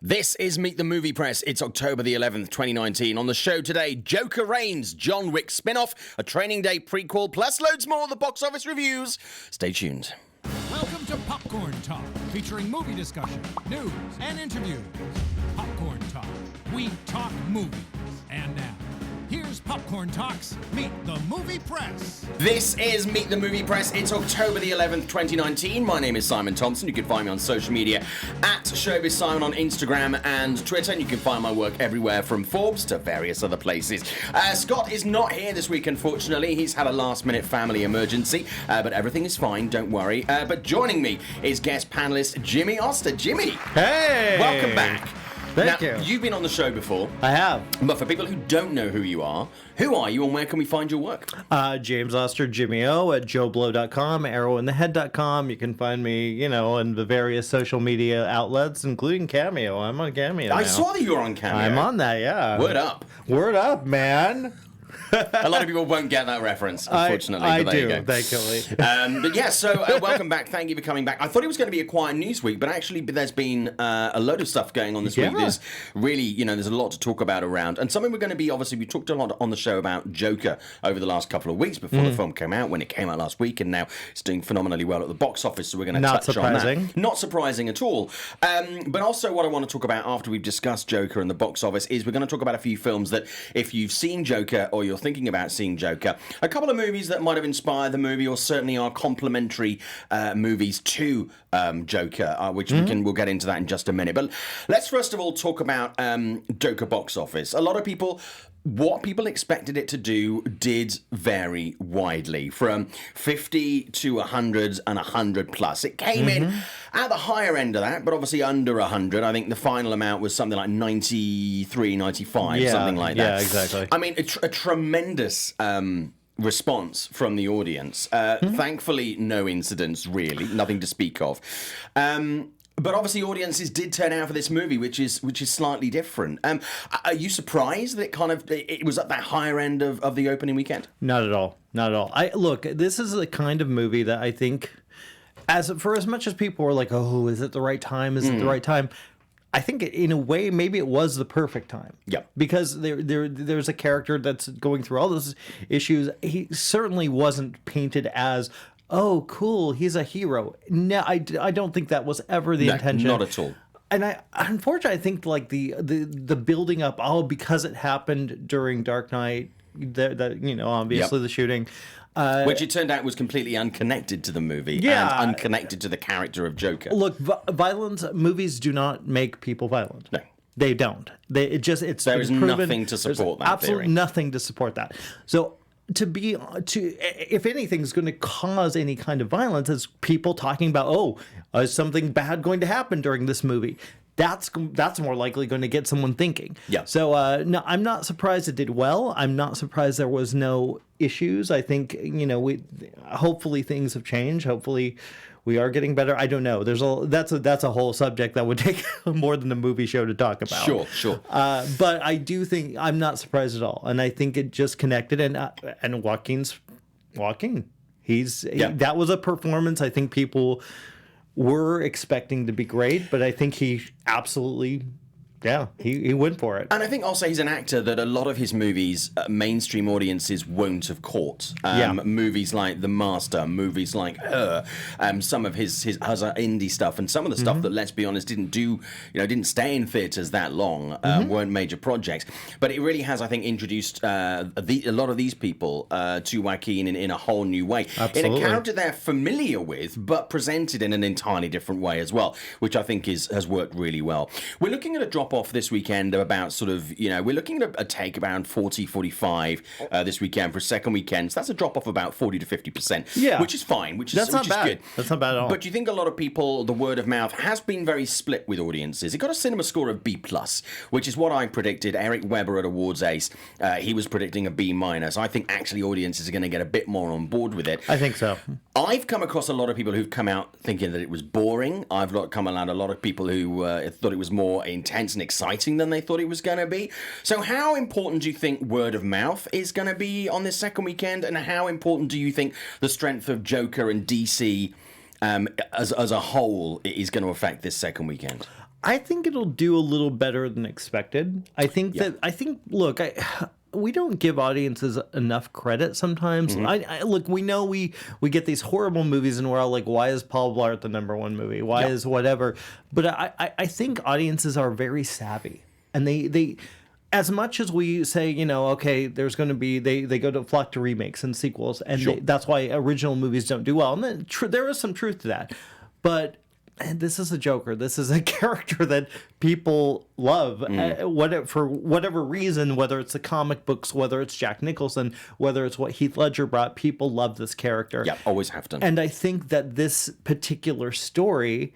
This is Meet the Movie Press. It's October the 11th, 2019. On the show today, Joker reigns, John Wick spinoff, a Training Day prequel, plus loads more, the box office reviews. Stay tuned. Welcome to Popcorn Talk, featuring movie discussion, news, and interviews. Popcorn Talk. We talk movies. And now, here's Popcorn Talk's Meet the Movie Press. This is Meet the Movie Press. It's October the 11th, 2019. My name is Simon Thompson. You can find me on social media at Showbiz Simon on Instagram and Twitter. And you can find my work everywhere from Forbes to various other places. Scott is not here this week, unfortunately. He's had a last-minute family emergency, but everything is fine. Don't worry. But joining me is guest panelist Jimmy Oster. Jimmy! Hey! Welcome back. Thank you. You've been on the show before. I have. But for people who don't know who you are and where can we find your work? James Oster, Jimmy O at joeblow.com, arrowinthehead.com. You can find me, in the various social media outlets, including Cameo. I'm on Cameo now. I saw that you were on Cameo. I'm on that, yeah. Word up. Word up, man. A lot of people won't get that reference, unfortunately. I but there do, you go. thankfully. But yeah, so welcome back. Thank you for coming back. I thought it was going to be a quiet news week, but actually there's been a load of stuff going on this week. There's really, there's a lot to talk about around. And something we're going to be, obviously, we talked a lot on the show about Joker over the last couple of weeks before the film came out, when it came out last week, and now it's doing phenomenally well at the box office, so we're going to touch on that. Not surprising at all. But also what I want to talk about after we've discussed Joker and the box office is we're going to talk about a few films that if you've seen Joker or you're thinking about seeing Joker, a couple of movies that might have inspired the movie or certainly are complementary movies to Joker, which we'll get into that in just a minute. But let's first of all talk about Joker box office. A lot of people, what people expected it to do did vary widely, from 50 to 100 and 100 plus. It came in at the higher end of that, but obviously under 100. I think the final amount was something like 93, 95, something like that. Yeah, exactly. I mean, a tremendous response from the audience. Thankfully, no incidents, really. Nothing to speak of. But obviously, audiences did turn out for this movie, which is slightly different. Are you surprised that it was at that higher end of the opening weekend? Not at all. Not at all. Look, this is the kind of movie that I think, for as much as people were like, "Oh, is it the right time? Is it the right time?" I think in a way, maybe it was the perfect time. Yeah. Because there's a character that's going through all those issues. He certainly wasn't painted as, oh, cool, he's a hero. No, I don't think that was ever the intention. Not at all. And unfortunately, I think like the building up, because it happened during Dark Knight, obviously the shooting. Which it turned out was completely unconnected to the movie and unconnected to the character of Joker. Look, movies do not make people violent. No. They don't. There is nothing to support that absolutely theory. Nothing to support that. So if anything's going to cause any kind of violence, is people talking about, is something bad going to happen during this movie? That's more likely going to get someone thinking. Yeah. So no, I'm not surprised it did well. I'm not surprised there was no issues. I think hopefully things have changed. Hopefully we are getting better. I don't know. That's a whole subject that would take more than a movie show to talk about. Sure. But I do think I'm not surprised at all, and I think it just connected. And Joaquin. That was a performance I think people were expecting to be great, but I think he absolutely. Yeah, he went for it. And I think also he's an actor that a lot of his movies, mainstream audiences won't have caught. Movies like The Master, movies like Her, some of his other indie stuff, and some of the stuff that, let's be honest, didn't stay in theaters that long, weren't major projects. But it really has, I think, introduced a lot of these people to Joaquin in a whole new way. Absolutely. In a character they're familiar with, but presented in an entirely different way as well, which I think has worked really well. We're looking at a drop off this weekend of about we're looking at a take around 40, 45 this weekend for a second weekend. So that's a drop off about 40 to 50%. Yeah. Which is fine, which is bad. good. That's not bad at all. But do you think a lot of people, the word of mouth has been very split with audiences? It got a cinema score of B+, which is what I predicted. Eric Weber at Awards Ace, he was predicting a B-. I think actually audiences are going to get a bit more on board with it. I think so. I've come across a lot of people who've come out thinking that it was boring. I've come around a lot of people who thought it was more intense and exciting than they thought it was going to be. So how important do you think word of mouth is going to be on this second weekend, and how important do you think the strength of Joker and DC as a whole is going to affect this second weekend? I think it'll do a little better than expected. I think look, we don't give audiences enough credit sometimes. Look, we know we get these horrible movies and we're all like, why is Paul Blart the #1 movie? Why is whatever? But I think audiences are very savvy, and they as much as we say, okay, there's going to be they go to flock to remakes and sequels, and that's why original movies don't do well. And then, there is some truth to that, but. And this is a Joker. This is a character that people love, for whatever reason, whether it's the comic books, whether it's Jack Nicholson, whether it's what Heath Ledger brought, people love this character. Yeah, always have done. And I think that this particular story,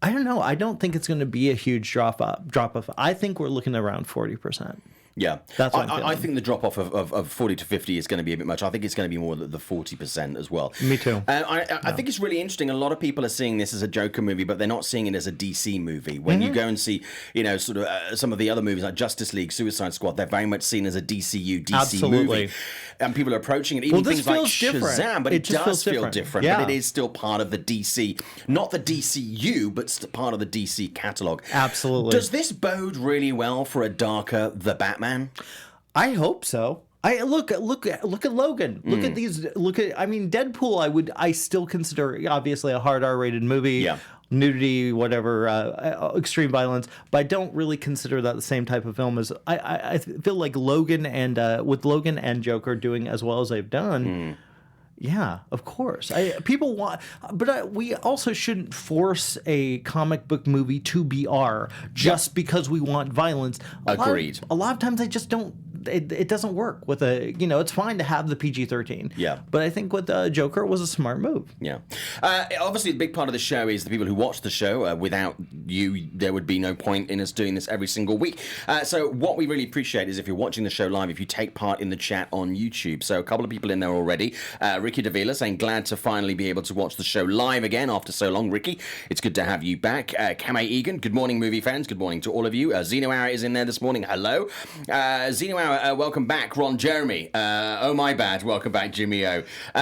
I don't know. I don't think it's going to be a huge drop off. I think we're looking around 40%. Yeah, that's what I think the drop off of 40 to 50 is going to be a bit much. I think it's going to be more the 40% as well. Me too. I think it's really interesting. A lot of people are seeing this as a Joker movie, but they're not seeing it as a DC movie. When you go and see, sort of some of the other movies like Justice League, Suicide Squad, they're very much seen as a DC movie. And people are approaching it. Even things like Shazam, but it does feel different. Yeah. But it is still part of the DC, not the DCU, but part of the DC catalog. Absolutely. Does this bode really well for a darker The Batman? I hope so. Look at Logan. Look at these. Deadpool. I still consider obviously a hard R-rated movie. Yeah. Nudity, whatever, extreme violence, but I don't really consider that the same type of film as I feel like Logan and with Logan and Joker doing as well as they've done. Yeah, of course. People want, but we also shouldn't force a comic book movie to be R just because we want violence. Agreed. A lot of times they just don't. It doesn't work with it's fine to have the PG-13. Yeah. But I think with Joker it was a smart move. Yeah. Obviously, a big part of the show is the people who watch the show. Without you, there would be no point in us doing this every single week. So what we really appreciate is if you're watching the show live, if you take part in the chat on YouTube. So a couple of people in there already. Ricky Davila saying, glad to finally be able to watch the show live again after so long. Ricky, it's good to have you back. Kame Egan, good morning, movie fans. Good morning to all of you. Zeno Hour is in there this morning. Hello. Zeno Hour, welcome back, Ron Jeremy. Oh, my bad. Welcome back, Jimmy O.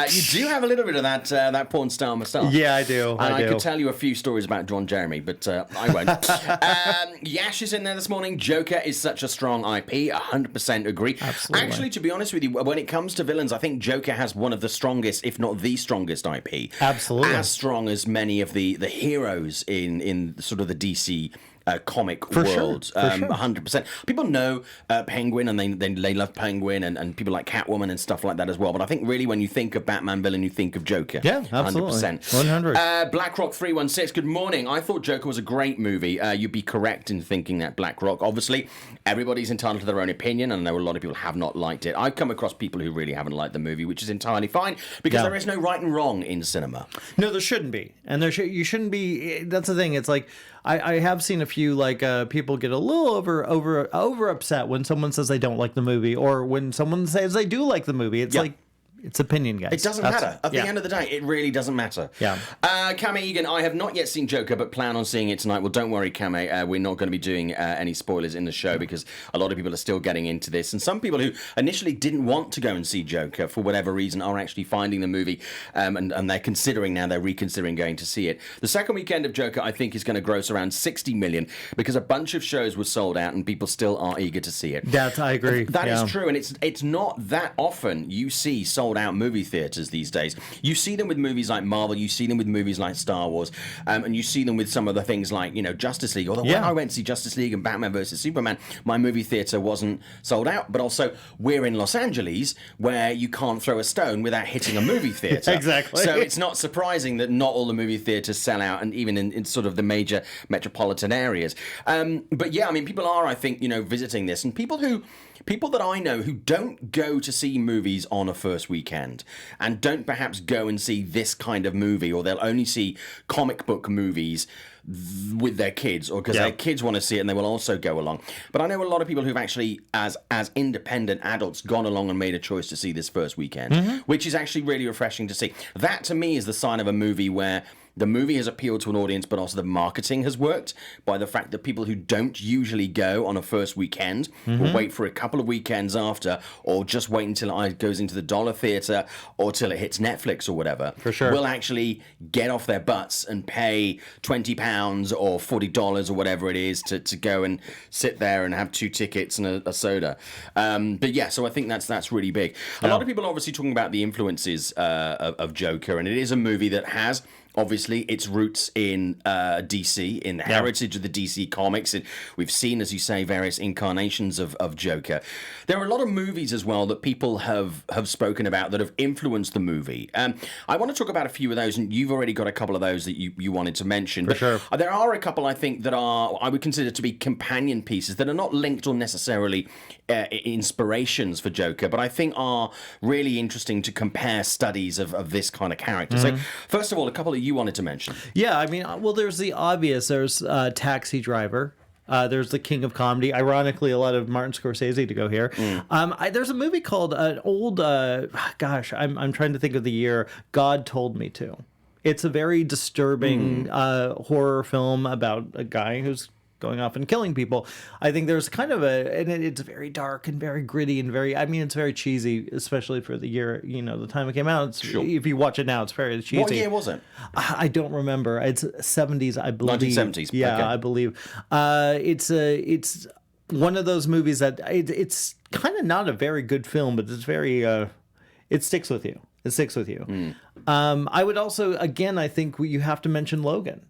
You do have a little bit of that porn star moustache. Yeah, I do. And I could tell you a few stories about Ron Jeremy, but I won't. Yash is in there this morning. Joker is such a strong IP. 100% agree. Absolutely. Actually, to be honest with you, when it comes to villains, I think Joker has one of the strongest, if not the strongest IP. Absolutely. As strong as many of the heroes in sort of the DC comic world. Sure. 100%. People know Penguin, and they love Penguin, and people like Catwoman and stuff like that as well. But I think really when you think of Batman villain, you think of Joker. Yeah, absolutely. 100%. 100. BlackRock316, good morning. I thought Joker was a great movie. You'd be correct in thinking that, BlackRock. Obviously, everybody's entitled to their own opinion, and I know a lot of people have not liked it. I've come across people who really haven't liked the movie, which is entirely fine, because there is no right and wrong in cinema. No, there shouldn't be. And you shouldn't be. That's the thing. It's like, I have seen a few people get a little over upset when someone says they don't like the movie, or when someone says they do like the movie. It's like, it's opinion, guys. It doesn't matter. At the end of the day, it really doesn't matter. Yeah. Kame Egan, I have not yet seen Joker, but plan on seeing it tonight. Well, don't worry, Kame. We're not going to be doing any spoilers in the show because a lot of people are still getting into this. And some people who initially didn't want to go and see Joker for whatever reason are actually finding the movie, and they're reconsidering going to see it. The second weekend of Joker, I think, is going to gross around 60 million because a bunch of shows were sold out and people still are eager to see it. I agree. That is true, and it's not that often you see sold out movie theaters these days. You see them with movies like Marvel, you see them with movies like Star Wars, and you see them with some of the things like, Justice League. Although when I went to see Justice League and Batman vs Superman, my movie theater wasn't sold out. But also, we're in Los Angeles, where you can't throw a stone without hitting a movie theater. Exactly. So it's not surprising that not all the movie theaters sell out, and even in sort of the major metropolitan areas. But yeah, I mean, people are, I think, visiting this, and people that I know who don't go to see movies on a first weekend and don't perhaps go and see this kind of movie, or they'll only see comic book movies with their kids, or because their kids want to see it and they will also go along. But I know a lot of people who've actually, as independent adults, gone along and made a choice to see this first weekend, which is actually really refreshing to see. That, to me, is the sign of a movie where the movie has appealed to an audience, but also the marketing has worked by the fact that people who don't usually go on a first weekend will wait for a couple of weekends after, or just wait until it goes into the dollar theater or till it hits Netflix or whatever. For sure. Will actually get off their butts and pay £20 or $40 or whatever it is to go and sit there and have 2 tickets and a soda. But yeah, so I think that's really big. A lot of people are obviously talking about the influences of Joker, and it is a movie that has obviously its roots in DC, in the heritage of the DC comics. And we've seen, as you say, various incarnations of Joker. There are a lot of movies as well that people have spoken about that have influenced the movie. I want to talk about a few of those, and you've already got a couple of those that you wanted to mention. For sure. There are a couple, I think, that I would consider to be companion pieces that are not linked or necessarily inspirations for Joker, but I think are really interesting to compare studies of this kind of character. So, first of all, a couple of you wanted to mention. Yeah, I mean, well, there's the obvious. There's Taxi Driver. There's the King of Comedy. Ironically, a lot of Martin Scorsese to go here. There's a movie called an old. I'm trying to think of the year. God Told Me To. It's a very disturbing horror film about a guy who's going off and killing people. I think there's kind of and it's very dark and very gritty and it's very cheesy, especially for the year, the time it came out. If you watch it now, it's very cheesy. What year was it? I don't remember. It's 70s, I believe. 1970s. Yeah, okay. I believe. It's one of those movies that it's kind of not a very good film, but it's very it sticks with you. It sticks with you. I would also, again, I think you have to mention Logan.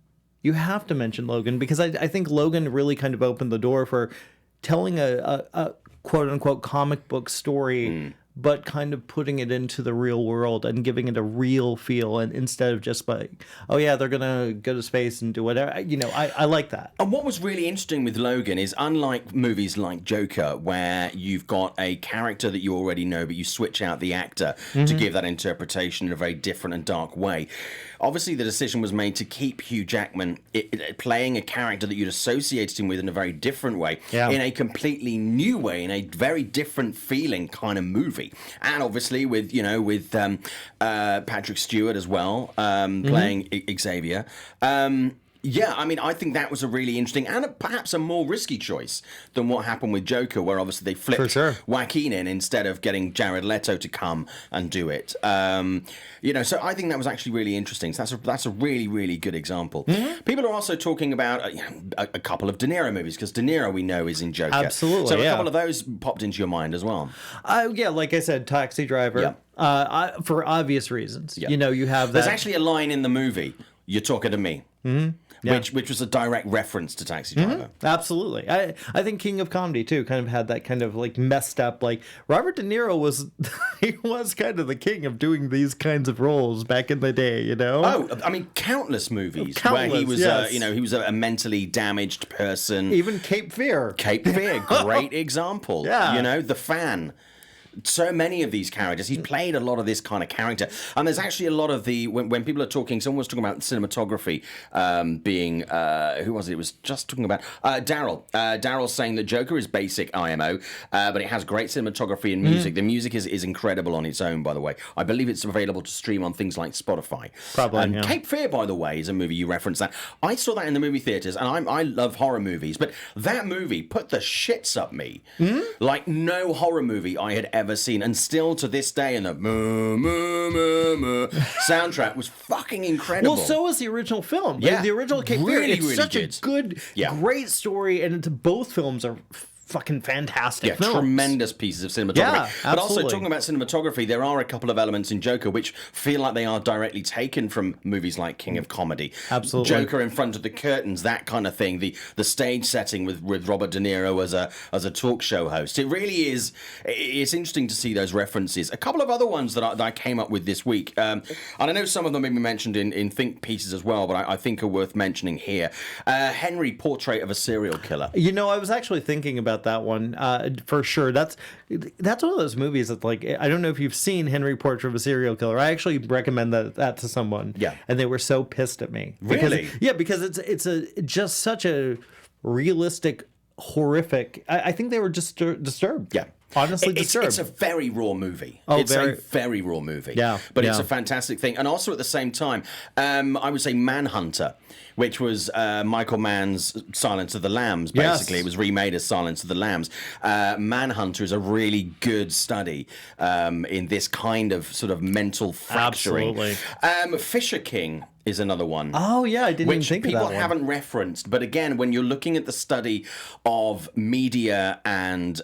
You have to mention Logan because I think Logan really kind of opened the door for telling a quote unquote comic book story, but kind of putting it into the real world and giving it a real feel, and instead of just like, oh yeah, they're gonna go to space and do whatever. I like that. And what was really interesting with Logan is, unlike movies like Joker, where you've got a character that you already know, but you switch out the actor to give that interpretation in a very different and dark way. Obviously, the decision was made to keep Hugh Jackman playing a character that you'd associated him with in a very different way, in a completely new way, in a very different feeling kind of movie. And obviously with Patrick Stewart as well, playing Xavier. Yeah, I mean, I think that was a really interesting and perhaps a more risky choice than what happened with Joker, where obviously they flipped Joaquin in instead of getting Jared Leto to come and do it. So I think that was actually really interesting. So that's a really, really good example. People are also talking about a couple of De Niro movies, because De Niro, we know, is in Joker. Absolutely, so a couple of those popped into your mind as well. Like I said, Taxi Driver. Yep. For obvious reasons. Yep. You have that. There's actually a line in the movie, "You're talking to me." Yeah. Which was a direct reference to Taxi Driver. Absolutely. I think King of Comedy too kind of had that kind of like messed up, like Robert De Niro was he was kind of the king of doing these kinds of roles back in the day, Oh, I mean, countless movies where he was he was a mentally damaged person. Even Cape Fear. Cape Fear, great example. Yeah. The Fan. So many of these characters. He's played a lot of this kind of character. And there's actually a lot of when people are talking, someone was talking about cinematography being, who was it? It was just talking about Daryl. Daryl's saying that Joker is basic IMO, but it has great cinematography and music. The music is incredible on its own, by the way. I believe it's available to stream on things like Spotify. Probably, Cape Fear, by the way, is a movie you referenced that. I saw that in the movie theaters, and I love horror movies, but that movie put the shits up me. Like no horror movie I had ever seen, and still to this day, and the soundtrack was fucking incredible. Well, so was the original film. Yeah, the original Cape Fear. really, It's really such good. a good, great story, and both films are fucking fantastic films. Tremendous pieces of cinematography. Yeah, but also, absolutely. talking about cinematography, there are a couple of elements in Joker which feel like they are directly taken from movies like King of Comedy. Absolutely. Joker in front of the curtains, that kind of thing. The stage setting with Robert De Niro as a talk show host. It really is. It's interesting to see those references. A couple of other ones that I came up with this week, and I know some of them may be mentioned in think pieces as well, but I think are worth mentioning here. Henry, Portrait of a Serial Killer. I was actually thinking about that one for sure. That's one of those movies that, like, I don't know if you've seen Henry, Portrait of a Serial Killer. I actually recommend that to someone. Yeah, and they were so pissed at me. Really? Because it's just such a realistic, horrific. I think they were just disturbed. Yeah. honestly disturbed. It's a very raw movie. Oh, it's a very raw movie. Yeah, But it's a fantastic thing. And also at the same time, I would say Manhunter, which was Michael Mann's Silence of the Lambs, basically. Yes. It was remade as Silence of the Lambs. Manhunter is a really good study in this kind of sort of mental fracturing. Absolutely. Fisher King is another one. Oh, yeah, I didn't even think of that one. Which people haven't referenced. But again, when you're looking at the study of media and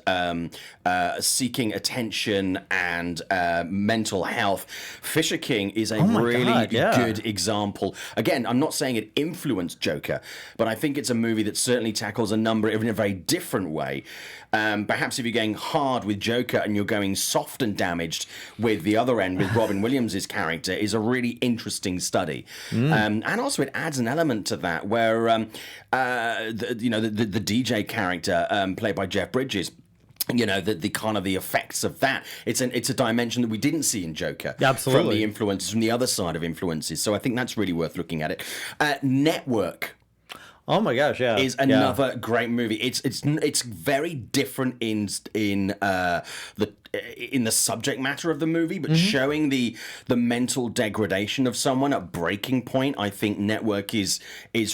seeking attention and mental health, Fisher King is a really good example. Again, I'm not saying it influenced Joker, but I think it's a movie that certainly tackles a number in a very different way. Perhaps if you're going hard with Joker and you're going soft and damaged with the other end, with Robin Williams' character, is a really interesting study. And also it adds an element to that where, the DJ character played by Jeff Bridges, the kind of the effects of that. It's a dimension that we didn't see in Joker. Absolutely. From the influences, from the other side of influences. So I think that's really worth looking at it. Network. Oh my gosh, yeah. Is another great movie. It's very different in the subject matter of the movie, but showing the mental degradation of someone at breaking point. I think Network is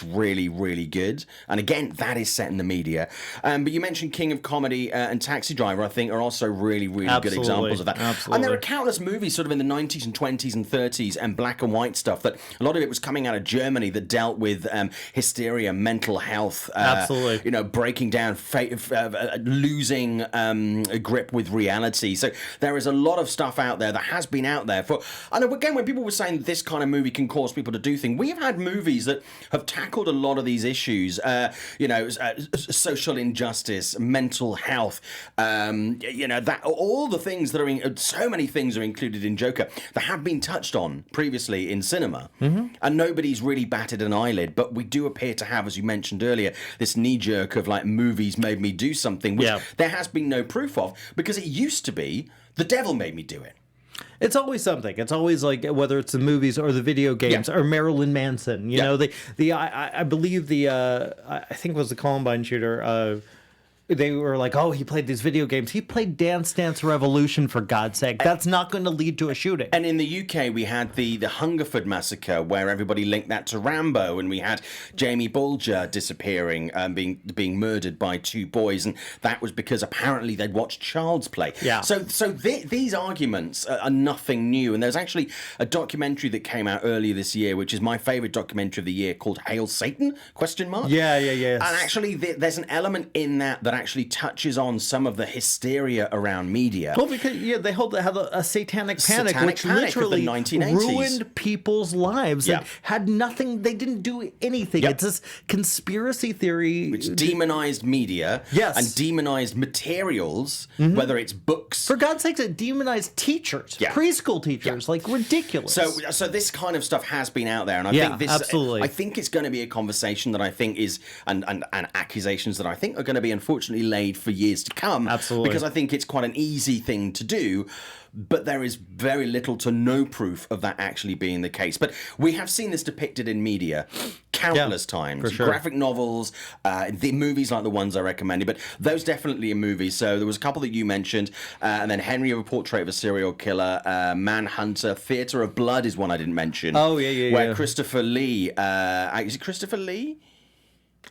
really, really good. And again, that is set in the media. But you mentioned King of Comedy and Taxi Driver, I think, are also really, really good examples of that. Absolutely. And there are countless movies sort of in the 90s and 20s and 30s and black and white stuff that a lot of it was coming out of Germany that dealt with hysteria, mental health, absolutely, breaking down, losing a grip with reality. So there is a lot of stuff out there that has been out there for. And again, when people were saying this kind of movie can cause people to do things, we have had movies that have tackled a lot of these issues. Social injustice, mental health. That all the things that are so many things are included in Joker that have been touched on previously in cinema, and nobody's really batted an eyelid. But we do appear to have, as you mentioned earlier, this knee jerk of like movies made me do something, which there has been no proof of, because it used to be the devil made me do it. It's always something. It's always like whether it's the movies or the video games or Marilyn Manson. I believe I think it was the Columbine shooter. They were like, oh, he played these video games. He played Dance Dance Revolution, for God's sake. That's not going to lead to a shooting. And in the UK, we had the Hungerford massacre, where everybody linked that to Rambo, and we had Jamie Bulger disappearing, being murdered by two boys, and that was because apparently they'd watched Child's Play. Yeah. So these arguments are nothing new, and there's actually a documentary that came out earlier this year, which is my favourite documentary of the year, called Hail Satan? ? Yeah. And actually, there's an element in that actually touches on some of the hysteria around media. Well, because they had a satanic panic, which literally ruined people's lives and had nothing. They didn't do anything. It's this conspiracy theory, which demonized media, and demonized materials, whether it's books. For God's sake, it demonized teachers, preschool teachers, like ridiculous. So this kind of stuff has been out there, and I think this absolutely. I think it's going to be a conversation that I think is and accusations that I think are going to be unfortunately laid for years to come. Absolutely. Because I think it's quite an easy thing to do, but there is very little to no proof of that actually being the case. But we have seen this depicted in media countless times. For sure. Graphic novels, the movies like the ones I recommended, but those definitely are movies. So there was a couple that you mentioned, and then Henry of a Portrait of a Serial Killer, Manhunter, Theatre of Blood is one I didn't mention. Oh, yeah. Where Christopher Lee, is it Christopher Lee?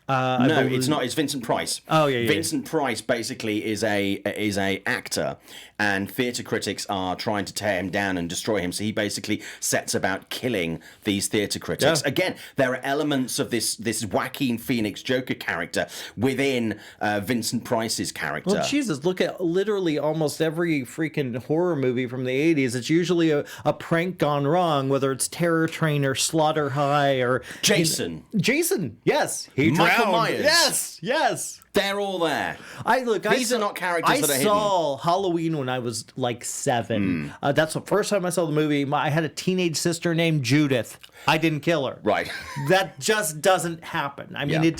No, it's not. It's Vincent Price. Oh, yeah. Vincent Price basically is a actor, and theatre critics are trying to tear him down and destroy him. So he basically sets about killing these theatre critics. Yeah. Again, there are elements of this Joaquin Phoenix Joker character within Vincent Price's character. Well, Jesus, look at literally almost every freaking horror movie from the 80s. It's usually a prank gone wrong, whether it's Terror Train or Slaughter High or Jason. Jason, yes. Michael Myers. Yes. They're all there. These are not characters that are hidden. I saw Halloween when I was like 7. That's the first time I saw the movie. I had a teenage sister named Judith. I didn't kill her. Right. That just doesn't happen. I mean,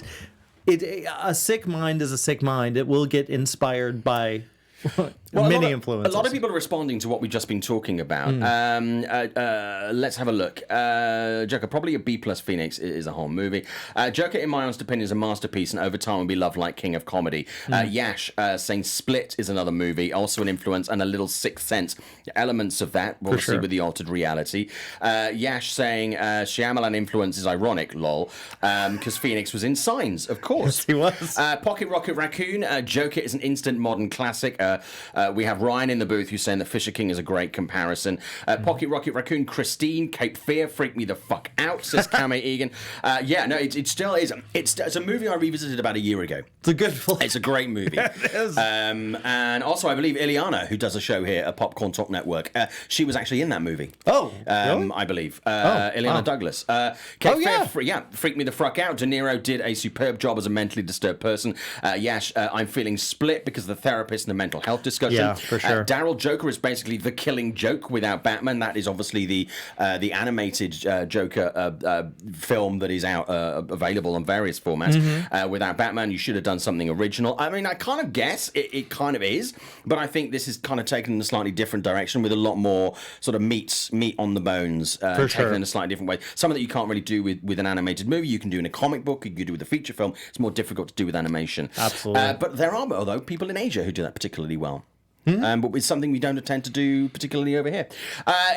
a sick mind is a sick mind. It will get inspired by many influences. A lot of people are responding to what we've just been talking about. Let's have a look. Joker, probably a B+ Phoenix is a whole movie. Joker, in my honest opinion, is a masterpiece and over time will be loved like king of comedy. Yash saying Split is another movie, also an influence and a little Sixth Sense. Elements of that, obviously, with the altered reality. Yash saying Shyamalan influence is ironic, lol, because Phoenix was in Signs, of course. Yes, he was. Pocket Rocket Raccoon, Joker is an instant modern classic. We have Ryan in the booth who's saying that Fisher King is a great comparison. Pocket Rocket Raccoon, Christine, Cape Fear, freaked me the fuck out, says Kame Egan. It still is. It's a movie I revisited about a year ago. It's a good flick. It's a great movie. It is. And also, I believe Ileana, who does a show here at Popcorn Talk Network, she was actually in that movie. Oh, really? I believe. Ileana Douglas. Freaked me the fuck out. De Niro did a superb job as a mentally disturbed person. Yash, I'm feeling split because of the therapist and the mental health discussion. Yeah, for sure. Daryl Joker is basically the killing joke without Batman. That is obviously the animated Joker film that is out available on various formats. Without Batman, you should have done something original. I mean, I kind of guess it kind of is, but I think this is kind of taken in a slightly different direction with a lot more sort of meat on the bones, taken in a slightly different way. Something that you can't really do with an animated movie. You can do in a comic book, you can do with a feature film. It's more difficult to do with animation. Absolutely. But there are, although, people in Asia who do that particularly well. But it's something we don't tend to do particularly over here.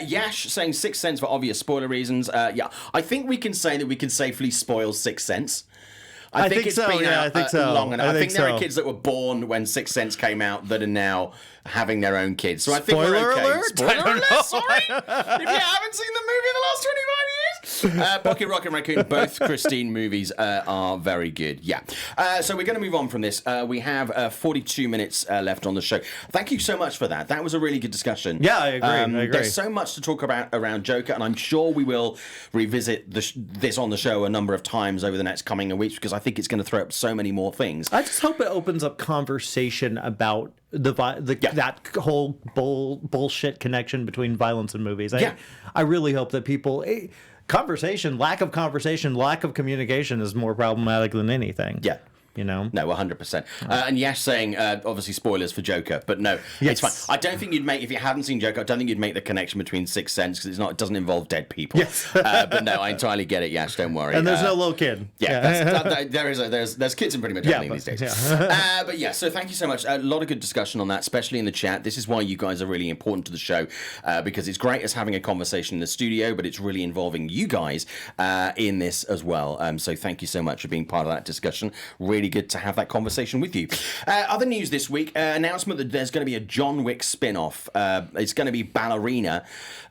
Yash saying Sixth Sense for obvious spoiler reasons. I think we can say that we can safely spoil Sixth Sense. I think it's so. been out I think so. long enough. I think there so. are kids that were born when Sixth Sense came out that are now having their own kids. So I think Spoiler we're okay. alert? Spoiler alert, sorry. If you haven't seen the movie in the last 25 years. Pocket Rocket Raccoon, both Christine movies are very good. Yeah. So we're going to move on from this. We have 42 minutes left on the show. Thank you so much for that. That was a really good discussion. Yeah, I agree. There's so much to talk about around Joker, and I'm sure we will revisit this on the show a number of times over the next coming weeks because I think it's going to throw up so many more things. I just hope it opens up conversation about that whole bullshit connection between violence and movies. I really hope that people lack of communication is more problematic than anything. Yeah. You know? No, 100%. And Yash saying, obviously, spoilers for Joker, but no, it's fine. I don't think if you hadn't seen Joker, I don't think you'd make the connection between Sixth Sense because it doesn't involve dead people. Yes. But no, I entirely get it, Yash, don't worry. And there's no little kid. Yeah, there's kids in pretty much everything these days. Yeah. But yeah, so thank you so much. A lot of good discussion on that, especially in the chat. This is why you guys are really important to the show because it's great us having a conversation in the studio, but it's really involving you guys in this as well. So thank you so much for being part of that discussion. Really good to have that conversation with you. Other news this week, announcement that there's going to be a John Wick spin-off. It's going to be Ballerina,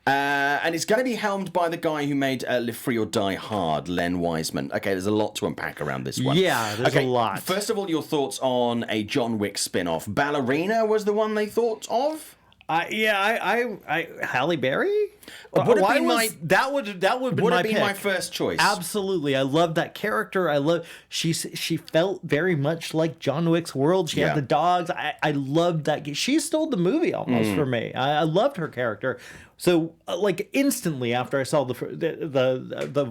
and it's going to be helmed by the guy who made Live Free or Die Hard, Len Wiseman. Okay, there's a lot to unpack around this one. Yeah, there's a lot. First of all, your thoughts on a John Wick spin-off. Ballerina was the one they thought of? Halle Berry. That would have been my first choice. Absolutely, I love that character. She felt very much like John Wick's world. She had the dogs. I loved that. She stole the movie almost for me. I loved her character. So like instantly after I saw the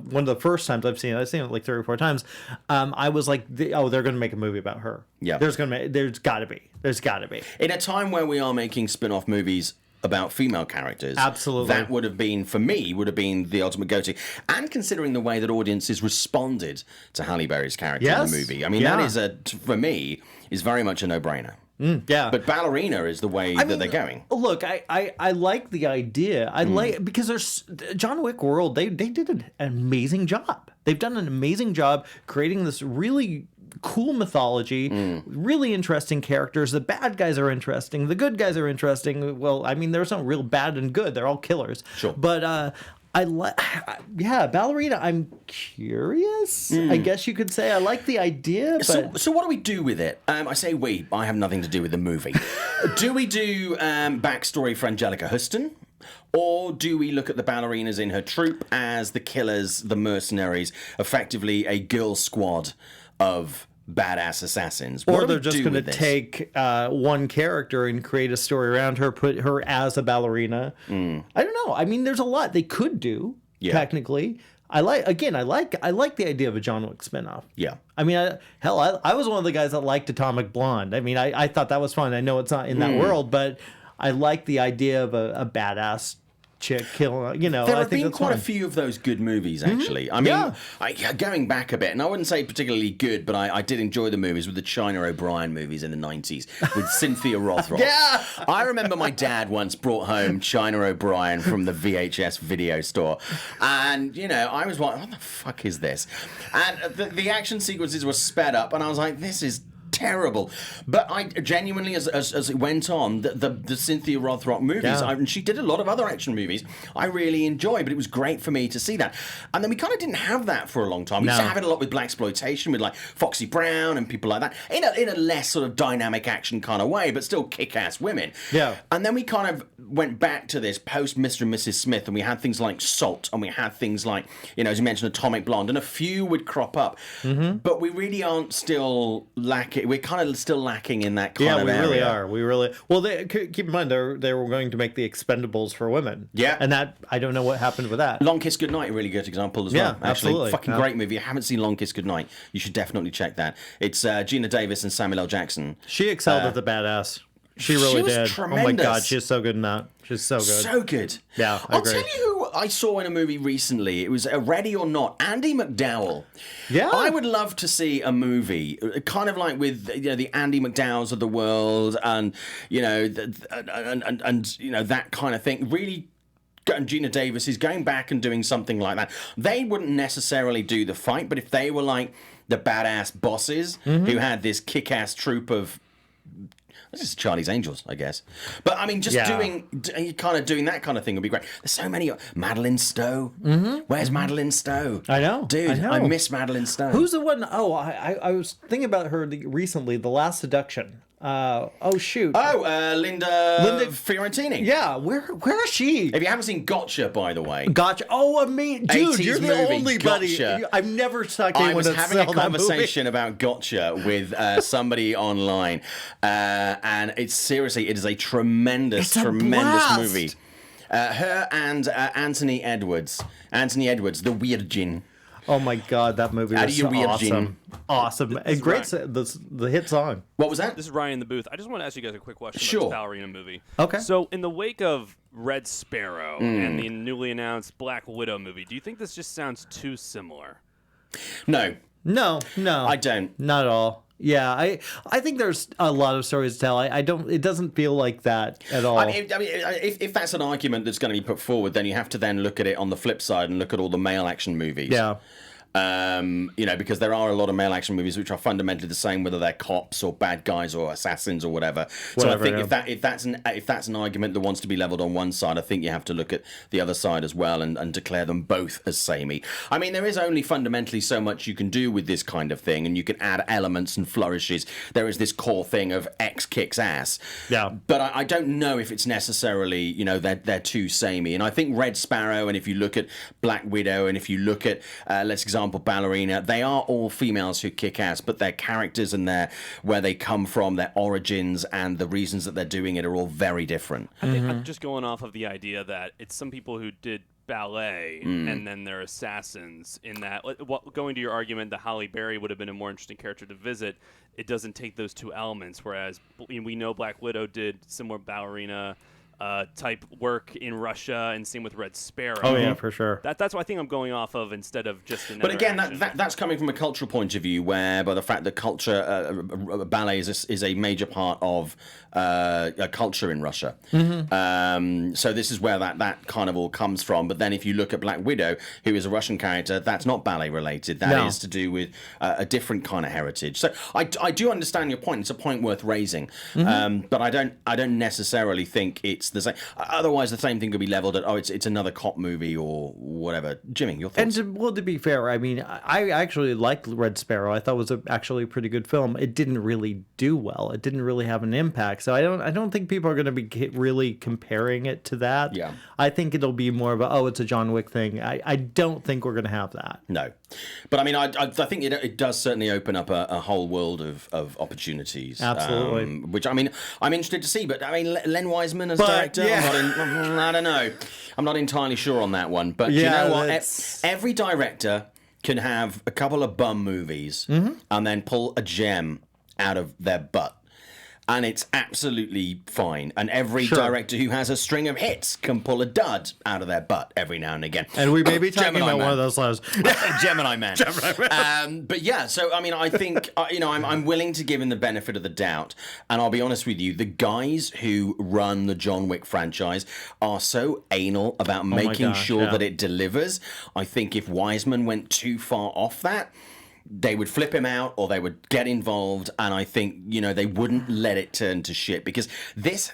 one of the first times I've seen it like 3 or 4 times, I was like, they're going to make a movie about her. Yeah, there's got to be. In a time where we are making spin-off movies about female characters. Absolutely. That would have been, for me, the ultimate go-to. And considering the way that audiences responded to Halle Berry's character in the movie. I mean, that is, for me, is very much a no-brainer. Yeah. But Ballerina is the way that they're going. Look, I like the idea. Because there's John Wick World, they did an amazing job. They've done an amazing job creating this really cool mythology, really interesting characters. The bad guys are interesting. The good guys are interesting. Well, I mean, there's no real bad and good. They're all killers. Sure. But Ballerina, I'm curious. I guess you could say I like the idea. But... So what do we do with it? I say we. I have nothing to do with the movie. Do we do backstory for Angelica Huston? Or do we look at the ballerinas in her troupe as the killers, the mercenaries, effectively a girl squad of badass assassins? Or they're just going to take one character and create a story around her, put her as a ballerina. I don't know. I mean, there's a lot they could do, technically. I like the idea of a John Wick spinoff. Yeah. I mean, I was one of the guys that liked Atomic Blonde. I mean, I thought that was fun. I know it's not in that world, but I like the idea of a badass chick killing. There have been quite a few of those good movies, actually. I mean, going back a bit, and I wouldn't say particularly good, but I did enjoy the movies with the China O'Brien movies in the 90s with Cynthia Rothrock. Yeah! I remember my dad once brought home China O'Brien from the VHS video store, and, I was like, what the fuck is this? And the action sequences were sped up, and I was like, this is terrible. But I genuinely, as it went on, the Cynthia Rothrock movies, and she did a lot of other action movies, I really enjoyed, but it was great for me to see that. And then we kind of didn't have that for a long time. We used to have it a lot with blaxploitation, with like Foxy Brown and people like that, in a less sort of dynamic action kind of way, but still kick-ass women. Yeah. And then we kind of went back to this post Mr. and Mrs. Smith, and we had things like Salt, and we had things like, as you mentioned, Atomic Blonde, and a few would crop up. But we really aren't still lacking. We're kind of still lacking in that kind of area. Yeah, we really are. We really... Well, keep in mind, they were going to make the Expendables for women. Yeah. And that, I don't know what happened with that. Long Kiss Goodnight, a really good example as well. Actually, absolutely. Fucking great movie. If you haven't seen Long Kiss Goodnight, you should definitely check that. It's Gina Davis and Samuel L. Jackson. She excelled at the badass. She really did. Tremendous. Oh my God, she's so good in that. She's so good. So good. Yeah, I'll tell you who I saw in a movie recently. It was Ready or Not. Andy McDowell. Yeah. I would love to see a movie, kind of like with the Andy McDowells of the world, and that kind of thing. Really. And Gina Davis is going back and doing something like that. They wouldn't necessarily do the fight, but if they were like the badass bosses who had this kick-ass troop of... This is Charlie's Angels, I guess. But, I mean, just doing that kind of thing would be great. There's so many... Madeline Stowe. Where's Madeline Stowe? I know. Dude, I miss Madeline Stowe. Who's the one... Oh, I was thinking about her recently, The Last Seduction. Linda Fiorentini. Yeah, where is she? If you haven't seen Gotcha, by the way. Gotcha. Oh, dude, you're the movie, only Gotcha. buddy. I've never talked to anyone I was having a conversation movie. about Gotcha with somebody online, and it is a tremendous blast. movie. Her and Anthony Edwards, the Virgin. Oh my God, that movie was so awesome. Awesome. And great, the hit song. What was that? This is Ryan in the booth. I just want to ask you guys a quick question Sure. about this ballerina movie. Okay. So, in the wake of Red Sparrow and the newly announced Black Widow movie, do you think this just sounds too similar? No. No. I don't. Not at all. Yeah, I think there's a lot of stories to tell. I don't. It doesn't feel like that at all. I mean, if that's an argument that's going to be put forward, then you have to then look at it on the flip side and look at all the male action movies. Yeah. Because there are a lot of male action movies which are fundamentally the same, whether they're cops or bad guys or assassins or whatever. So I think if that's an argument that wants to be leveled on one side, I think you have to look at the other side as well and declare them both as samey. I mean, there is only fundamentally so much you can do with this kind of thing, and you can add elements and flourishes. There is this core thing of X kicks ass. Yeah. But I don't know if it's necessarily, they're too samey. And I think Red Sparrow, and if you look at Black Widow, and if you look at, let's example, Ballerina, they are all females who kick ass, but their characters and where they come from, their origins, and the reasons that they're doing it are all very different. I think I'm just going off of the idea that it's some people who did ballet and then they're assassins in that. Going to your argument that Halle Berry would have been a more interesting character to visit, it doesn't take those two elements, whereas we know Black Widow did similar ballerina type work in Russia, and same with Red Sparrow. Oh yeah, for sure. That's what I think I'm going off of instead of just another. But again, action. that's coming from a cultural point of view, where by the fact that culture, ballet is a major part of culture in Russia. So this is where that kind of all comes from. But then if you look at Black Widow, who is a Russian character, that's not ballet related. That is to do with a different kind of heritage. So I do understand your point. It's a point worth raising. But I don't necessarily think it's the same. Otherwise, the same thing could be leveled at, it's another cop movie or whatever. Jimmy, your thoughts? And to be fair, I mean, I actually liked Red Sparrow. I thought it was actually a pretty good film. It didn't really do well. It didn't really have an impact. So I don't think people are going to be really comparing it to that. Yeah. I think it'll be more of it's a John Wick thing. I don't think we're going to have that. No. But I mean, I think it does certainly open up a whole world of opportunities. Absolutely. Which I mean, I'm interested to see. But I mean, Len Wiseman as director, I don't know. I'm not entirely sure on that one. But you know what? Every director can have a couple of bum movies and then pull a gem out of their butt. And it's absolutely fine. And every director who has a string of hits can pull a dud out of their butt every now and again. And we may be talking about one of those lives. Gemini Man. But yeah, so I mean, I think I'm willing to give him the benefit of the doubt. And I'll be honest with you, the guys who run the John Wick franchise are so anal about making sure that it delivers. I think if Wiseman went too far off that, they would flip him out or they would get involved, and I think, they wouldn't let it turn to shit, because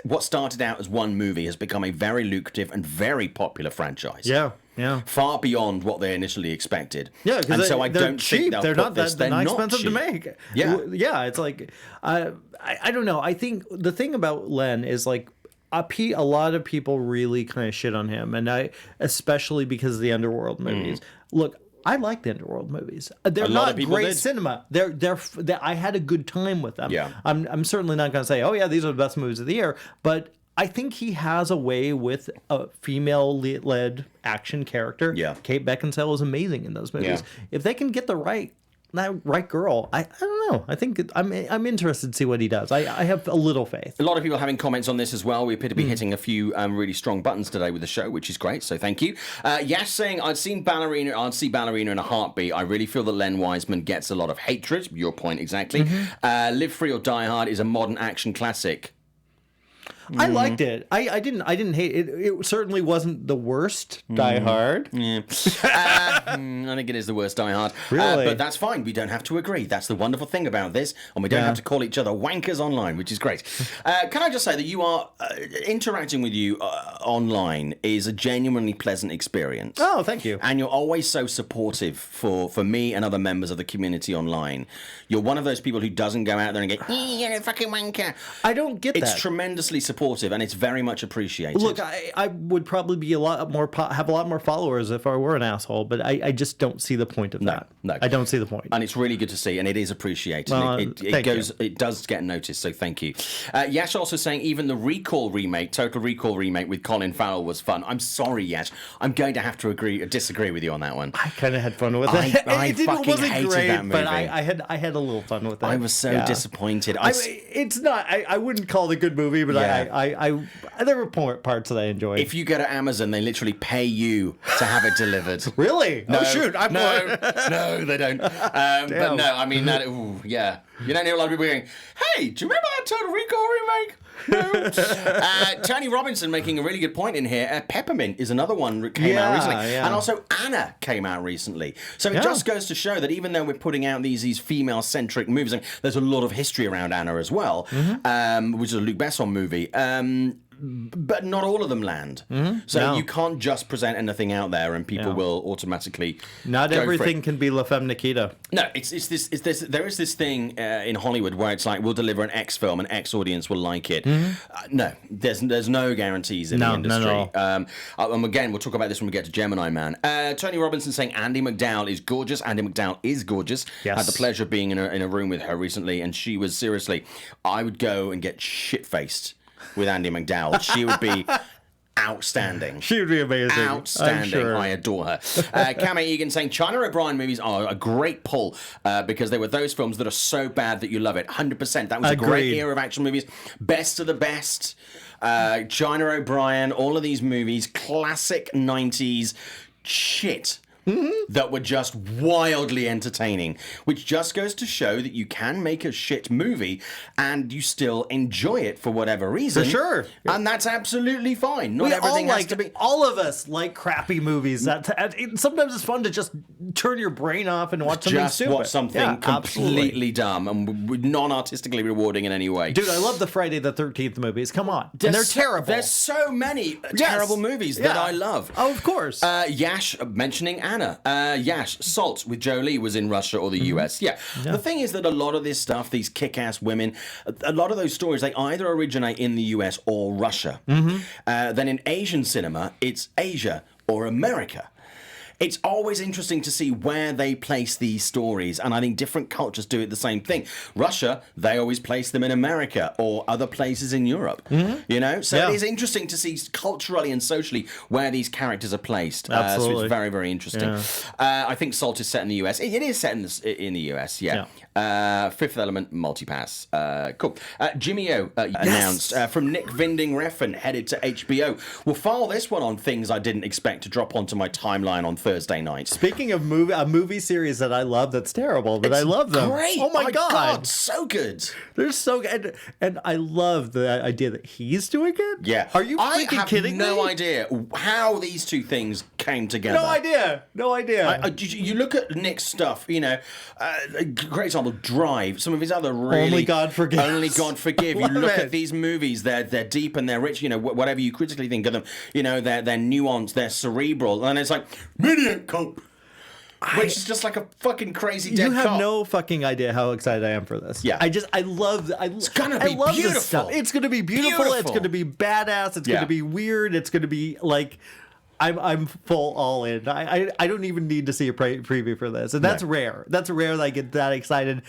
what started out as one movie has become a very lucrative and very popular franchise. Yeah. Far beyond what they initially expected. Yeah, because so I don't cheap. think they're not expensive cheap to make. Yeah. It's like I don't know. I think the thing about Len is like a lot of people really kind of shit on him, and especially because of the Underworld movies. Look, I like the Underworld movies. They're not great cinema. They're I had a good time with them. Yeah. I'm certainly not going to say, oh yeah, these are the best movies of the year, but I think he has a way with a female-led action character. Yeah. Kate Beckinsale is amazing in those movies. Yeah. If they can get that right girl, I don't know. I think I'm interested to see what he does. I have a little faith. A lot of people having comments on this as well. We appear to be hitting a few really strong buttons today with the show, which is great. So thank you. Yash saying, I'd see Ballerina in a heartbeat. I really feel that Len Wiseman gets a lot of hatred. Your point exactly. Live Free or Die Hard is a modern action classic. I liked it. I didn't hate it. It certainly wasn't the worst Die Hard. Yeah. I think it is the worst Die Hard. Really? But that's fine. We don't have to agree. That's the wonderful thing about this. And we don't have to call each other wankers online, which is great. Can I just say that you are interacting with you online is a genuinely pleasant experience. Oh, thank you. And you're always so supportive for me and other members of the community online. You're one of those people who doesn't go out there and go, you're a fucking wanker. I don't get that. It's tremendously supportive, and it's very much appreciated. Look, I would probably be have a lot more followers if I were an asshole, but I just don't see the point of that. No, I don't see the point. And it's really good to see, and it is appreciated. Well, it does get noticed, so thank you. Yash also saying even the Total Recall remake with Colin Farrell was fun. I'm sorry, Yash. I'm going to have to disagree with you on that one. I kind of had fun with it. I fucking hated that movie. But I had a little fun with it. I was so disappointed. It's not. I wouldn't call it a good movie, but there were parts that I enjoyed. If you go to Amazon, they literally pay you to have it delivered. Really? No, oh shoot! No, they don't. But no, I mean that. Ooh, yeah, you don't hear a lot of people going, "Hey, do you remember that Total Recall remake?" No. Tony Robinson making a really good point in here. Peppermint is another one that came out recently, and also Anna came out recently. So it just goes to show that even though we're putting out these female-centric movies, there's a lot of history around Anna as well, which is a Luc Besson movie. But not all of them land. So you can't just present anything out there and people will automatically Not everything can be La Femme Nikita. No, it's this. There is this thing in Hollywood where it's like we'll deliver an X film and X audience will like it. No, there's no guarantees in the industry. No. And again, we'll talk about this when we get to Gemini Man. Tony Robinson saying Andie MacDowell is gorgeous. Andie MacDowell is gorgeous. Yes. Had the pleasure of being in a room with her recently, and she was seriously. I would go and get shit-faced with Andie MacDowell. She would be outstanding. She would be amazing. Outstanding. Sure. I adore her. Cam Egan saying China O'Brien movies are a great pull because they were those films that are so bad that you love it. 100%. That was a great era of action movies. Best of the best. China O'Brien, all of these movies, classic 90s shit. That were just wildly entertaining, which just goes to show that you can make a shit movie and you still enjoy it for whatever reason. For sure. And that's absolutely fine. Not everything has to be. All of us like crappy movies. Sometimes it's fun to just turn your brain off and watch something stupid. Watch something completely dumb and non-artistically rewarding in any way. Dude, I love the Friday the 13th movies. Come on. And they're terrible. There's so many terrible movies that I love. Oh, of course. Yash mentioning Anna. Yash, Salt with Jolie was in Russia or the US. Yeah. The thing is that a lot of this stuff, these kick-ass women, a lot of those stories, they either originate in the US or Russia. Then in Asian cinema, it's Asia or America. it's always interesting to see where they place these stories, and I think different cultures do it the same thing. Russia, they always place them in America or other places in Europe. You know, so it is interesting to see culturally and socially where these characters are placed. Absolutely. So it's very, very interesting. I think Salt is set in the US. It is set in the US. Fifth Element Multipass. Cool. Jimmy O announced from Nick Vinding Refn headed to HBO. We'll file this one on things I didn't expect to drop onto my timeline on Thursday night. Speaking of a movie series that I love that's terrible, but I love them. Great! Oh my god, so good. They're so good, and I love the idea that he's doing it. Yeah. Are you freaking kidding me? I have no idea how these two things came together. No idea. You look at Nick's stuff, you know, great example, Drive, some of his other really... Only God Forgives. Only God Forgive. You look at these movies, they're deep and they're rich, you know, whatever you critically think of them, you know, they're nuanced, they're cerebral, and it's like, Maniac Cop, which is just like a fucking crazy dead You have cop. no fucking idea how excited I am for this. Yeah. I love It's gonna be love beautiful. This stuff. It's gonna be beautiful. It's gonna be badass. It's gonna be weird. It's gonna be like... I'm full all in. I don't even need to see a preview for this, and that's rare. That's rare that I get that excited.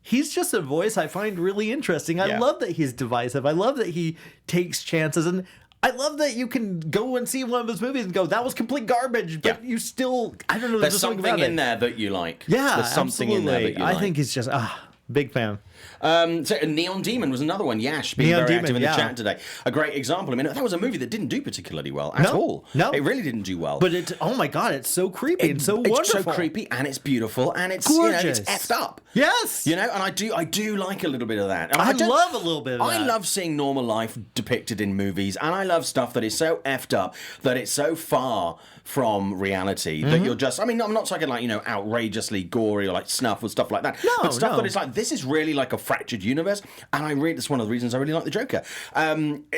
He's just a voice I find really interesting. I love that he's divisive. I love that he takes chances, and I love that you can go and see one of his movies and go, "That was complete garbage," but you still, I don't know. There's something in there that you like. Yeah, there's something in there that you like. I think he's just big fan. So Neon Demon was another one. Yash being Neon very Demon, active in the chat today. A great example. I mean, that was a movie that didn't do particularly well at all. No, it really didn't do well. But oh my god, it's so creepy and so wonderful. It's so creepy and it's beautiful and it's gorgeous. You know, it's effed up. Yes, you know, and I do like a little bit of that. And I love a little bit of that. I love seeing normal life depicted in movies, and I love stuff that is so effed up that it's so far from reality that you're just. I mean, I'm not talking like, you know, outrageously gory or like snuff or stuff like that. But stuff that is like, this is really like a fractured universe, and that's one of the reasons I really like the Joker.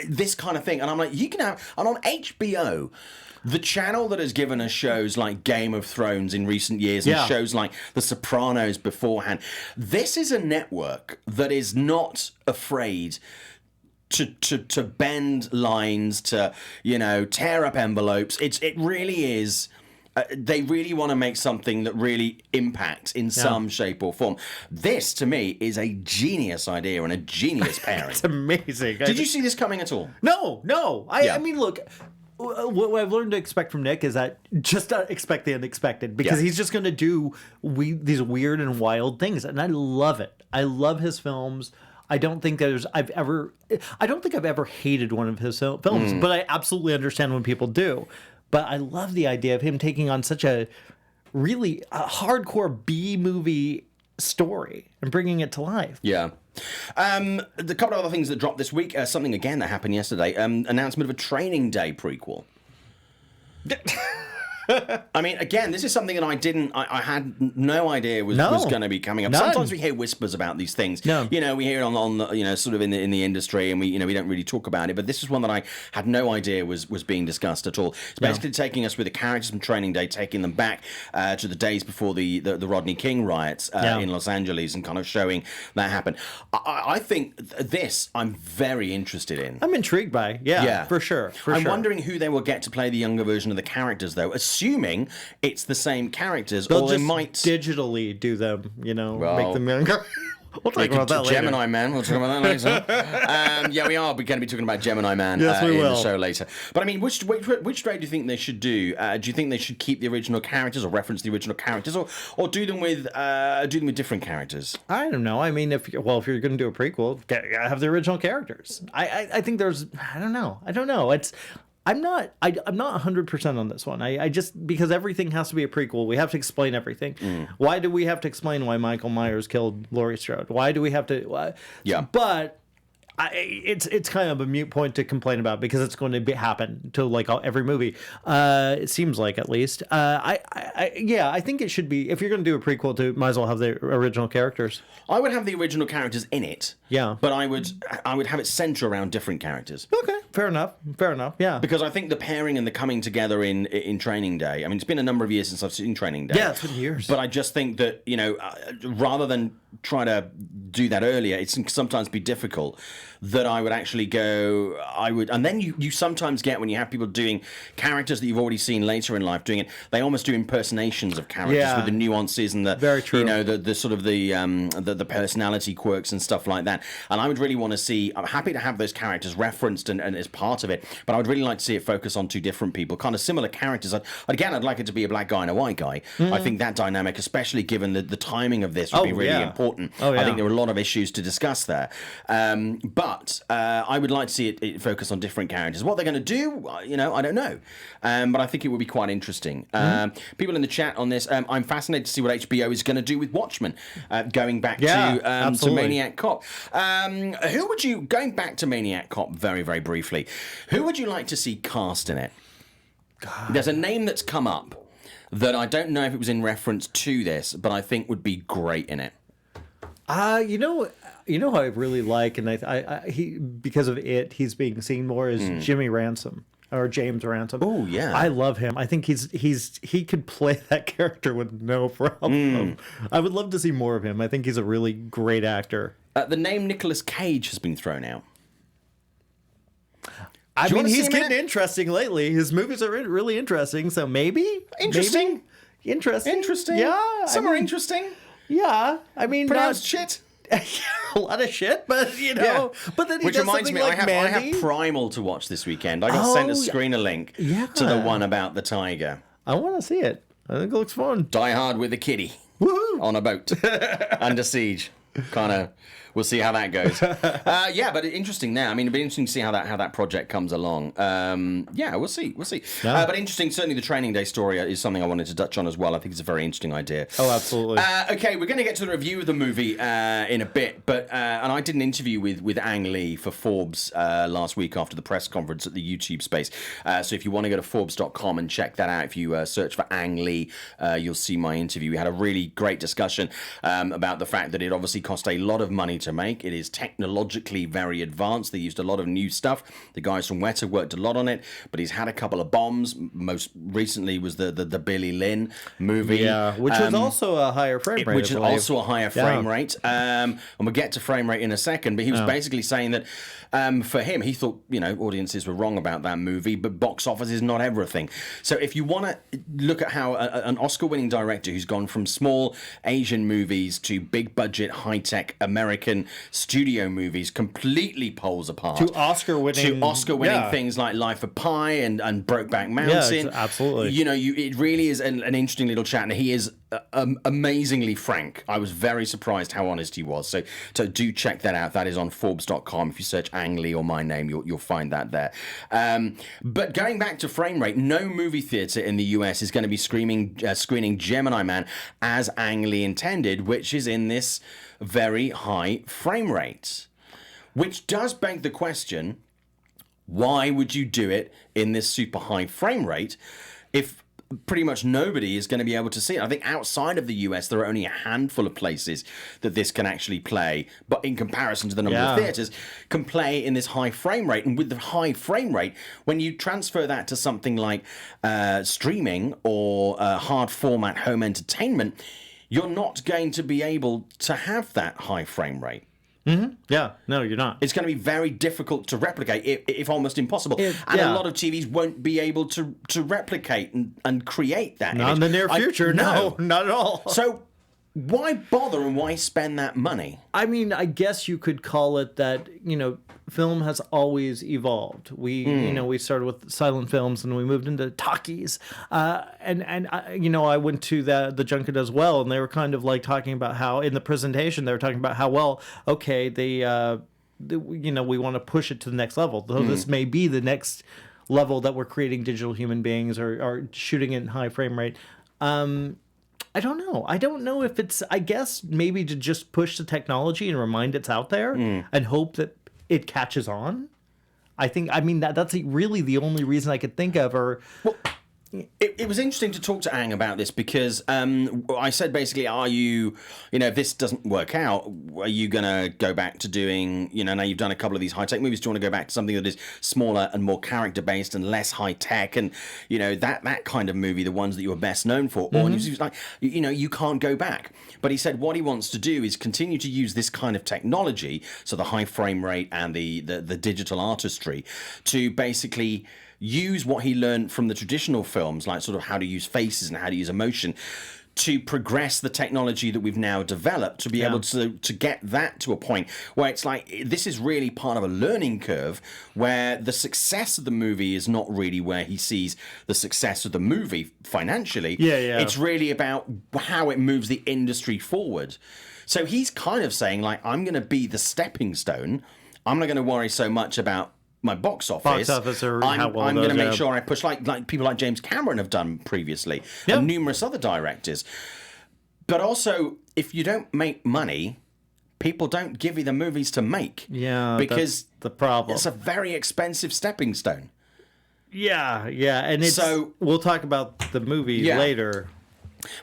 This kind of thing, and I'm like, you can have, and on HBO. The channel that has given us shows like Game of Thrones in recent years and shows like The Sopranos beforehand. This is a network that is not afraid to bend lines, to, you know, tear up envelopes. It really is. They really want to make something that really impacts in some shape or form. This, to me, is a genius idea and a genius pairing. It's amazing. Did you see this coming at all? No. I mean, look, what I've learned to expect from Nick is that just expect the unexpected, because he's just going to do these weird and wild things, and I love it. I love his films. I don't think I've ever hated one of his films, but I absolutely understand when people do. But I love the idea of him taking on such a really hardcore B movie story and bringing it to life. Yeah. The couple of other things that dropped this week, something again that happened yesterday, announcement of a Training Day prequel. I mean, again, this is something that I had no idea was going to be coming up. Sometimes we hear whispers about these things. You know, we hear it on the, you know, sort of in the industry, and we don't really talk about it. But this is one that I had no idea was being discussed at all. It's basically taking us with the characters from Training Day, taking them back to the days before the Rodney King riots in Los Angeles, and kind of showing that happen. I think this I'm very interested in. I'm intrigued by, for sure. I'm wondering who they will get to play the younger version of the characters, though. Assuming it's the same characters, they'll or just they might digitally do them, you know, make them younger. We'll talk about that later. Gemini Man. We'll talk about that later. We are going to be talking about Gemini Man in the show later. But I mean, which way do you think they should do? Do you think they should keep the original characters or reference the original characters, or do them with different characters? I don't know. I mean, if you're going to do a prequel, have the original characters. I think there's. I don't know. I'm not 100% on this one. I just, because everything has to be a prequel, we have to explain everything. Why do we have to explain why Michael Myers killed Laurie Strode? Why do we have to? But it's kind of a moot point to complain about, because it's going to happen to like every movie. It seems like, at least. I think it should be, if you're going to do a prequel, might as well have the original characters. I would have the original characters in it. Yeah. But I would have it center around different characters. Okay. Fair enough. Yeah. Because I think the pairing and the coming together in Training Day. I mean, it's been a number of years since I've seen Training Day. Yeah, it's been years. But I just think that rather than try to do that earlier, it can sometimes be difficult. That I would actually go. And then you sometimes get when you have people doing characters that you've already seen later in life doing it. They almost do impersonations of characters with the nuances and the very true. The sort of the personality quirks and stuff like that. And I would really want to see. I'm happy to have those characters referenced and as part of it, but I would really like to see it focus on two different people, kind of similar characters. I'd like it to be a black guy and a white guy. I think that dynamic, especially given the timing of this, would be really important. I think there are a lot of issues to discuss there, but I would like to see it focus on different characters. What they're going to do, I don't know, but I think it would be quite interesting. People in the chat on this, I'm fascinated to see what HBO is going to do with Watchmen, going back to Maniac Cop. Who would you, going back to Maniac Cop very, very briefly, who would you like to see cast in it? God. There's a name that's come up that I don't know if it was in reference to this, but I think would be great in it. You know who I really like, and he because of it, he's being seen more as Jimmy Ransom or James Ransom. Oh yeah, I love him. I think he could play that character with no problem. I would love to see more of him. I think he's a really great actor. The name Nicolas Cage has been thrown out. I mean, he's getting interesting lately. His movies are really interesting, so maybe. Interesting. Interesting. Yeah. Some are interesting. Yeah. I mean, pronounced shit. A lot of shit, but but then which reminds me, like I have Primal to watch this weekend. I got sent a screener link to the one about the tiger. I want to see it. I think it looks fun. Die Hard with a kiddie. Woohoo! On a boat under siege. Kind of. We'll see how that goes. But interesting there. I mean, it'll be interesting to see how that project comes along. We'll see. Yeah. But interesting. Certainly, the Training Day story is something I wanted to touch on as well. I think it's a very interesting idea. Oh, absolutely. Okay, we're going to get to the review of the movie in a bit, but and I did an interview with Ang Lee for Forbes last week after the press conference at the YouTube space. So if you want to go to Forbes.com and check that out, if you search for Ang Lee, you'll see my interview. We had a really great discussion about the fact that it obviously cost a lot of money to make. It is technologically very advanced. They used a lot of new stuff. The guys from Weta worked a lot on it, but he's had a couple of bombs. Most recently was the Billy Lynn movie. Yeah, which was also a higher frame rate. Which is also a higher frame rate. And we'll get to frame rate in a second, but he was basically saying that for him, he thought, audiences were wrong about that movie, but box office is not everything. So if you want to look at how an Oscar-winning director who's gone from small Asian movies to big-budget, high-tech American studio movies completely poles apart. To Oscar-winning things like Life of Pi and Brokeback Mountain. Yeah, absolutely. It really is an interesting little chat, and he is amazingly frank. I was very surprised how honest he was. So do check that out. That is on Forbes.com. If you search Ang Lee or my name, you'll find that there. But going back to frame rate, no movie theater in the US is going to be screening Gemini Man as Ang Lee intended, which is in this very high frame rate. Which does beg the question, why would you do it in this super high frame rate if pretty much nobody is going to be able to see it? I think outside of the US, there are only a handful of places that this can actually play, but in comparison to the number of theaters, can play in this high frame rate. And with the high frame rate, when you transfer that to something like streaming or hard format home entertainment, you're not going to be able to have that high frame rate. Mm-hmm. Yeah, no, you're not. It's going to be very difficult to replicate, if almost impossible. A lot of TVs won't be able to replicate and create that. Not image. in the near future. No, not at all. So why bother and why spend that money? I mean, I guess you could call it that, film has always evolved. We started with silent films and we moved into talkies. I went to the junket as well, and they were kind of like talking about how in the presentation they were talking about how we want to push it to the next level. So this may be the next level that we're creating digital human beings or shooting in high frame rate. I don't know. I don't know if it's, I guess, maybe to just push the technology and remind it's out there and hope that it catches on. That's really the only reason I could think of. It was interesting to talk to Ang about this because I said basically, are you, if this doesn't work out, are you going to go back to doing, now you've done a couple of these high-tech movies, do you want to go back to something that is smaller and more character-based and less high-tech and, that kind of movie, the ones that you were best known for? Or and he was like, you can't go back. But he said what he wants to do is continue to use this kind of technology, so the high frame rate and the digital artistry, to basically use what he learned from the traditional films, like sort of how to use faces and how to use emotion, to progress the technology that we've now developed to be able to get that to a point where it's like this is really part of a learning curve where the success of the movie is not really where he sees the success of the movie financially. It's really about how it moves the industry forward. So he's kind of saying, like, I'm going to be the stepping stone. I'm not going to worry so much about my box office. Or I'm going to make sure I push like people like James Cameron have done previously, and numerous other directors. But also, if you don't make money, people don't give you the movies to make. Yeah, because that's the problem. It's a very expensive stepping stone. Yeah, and we'll talk about the movie later.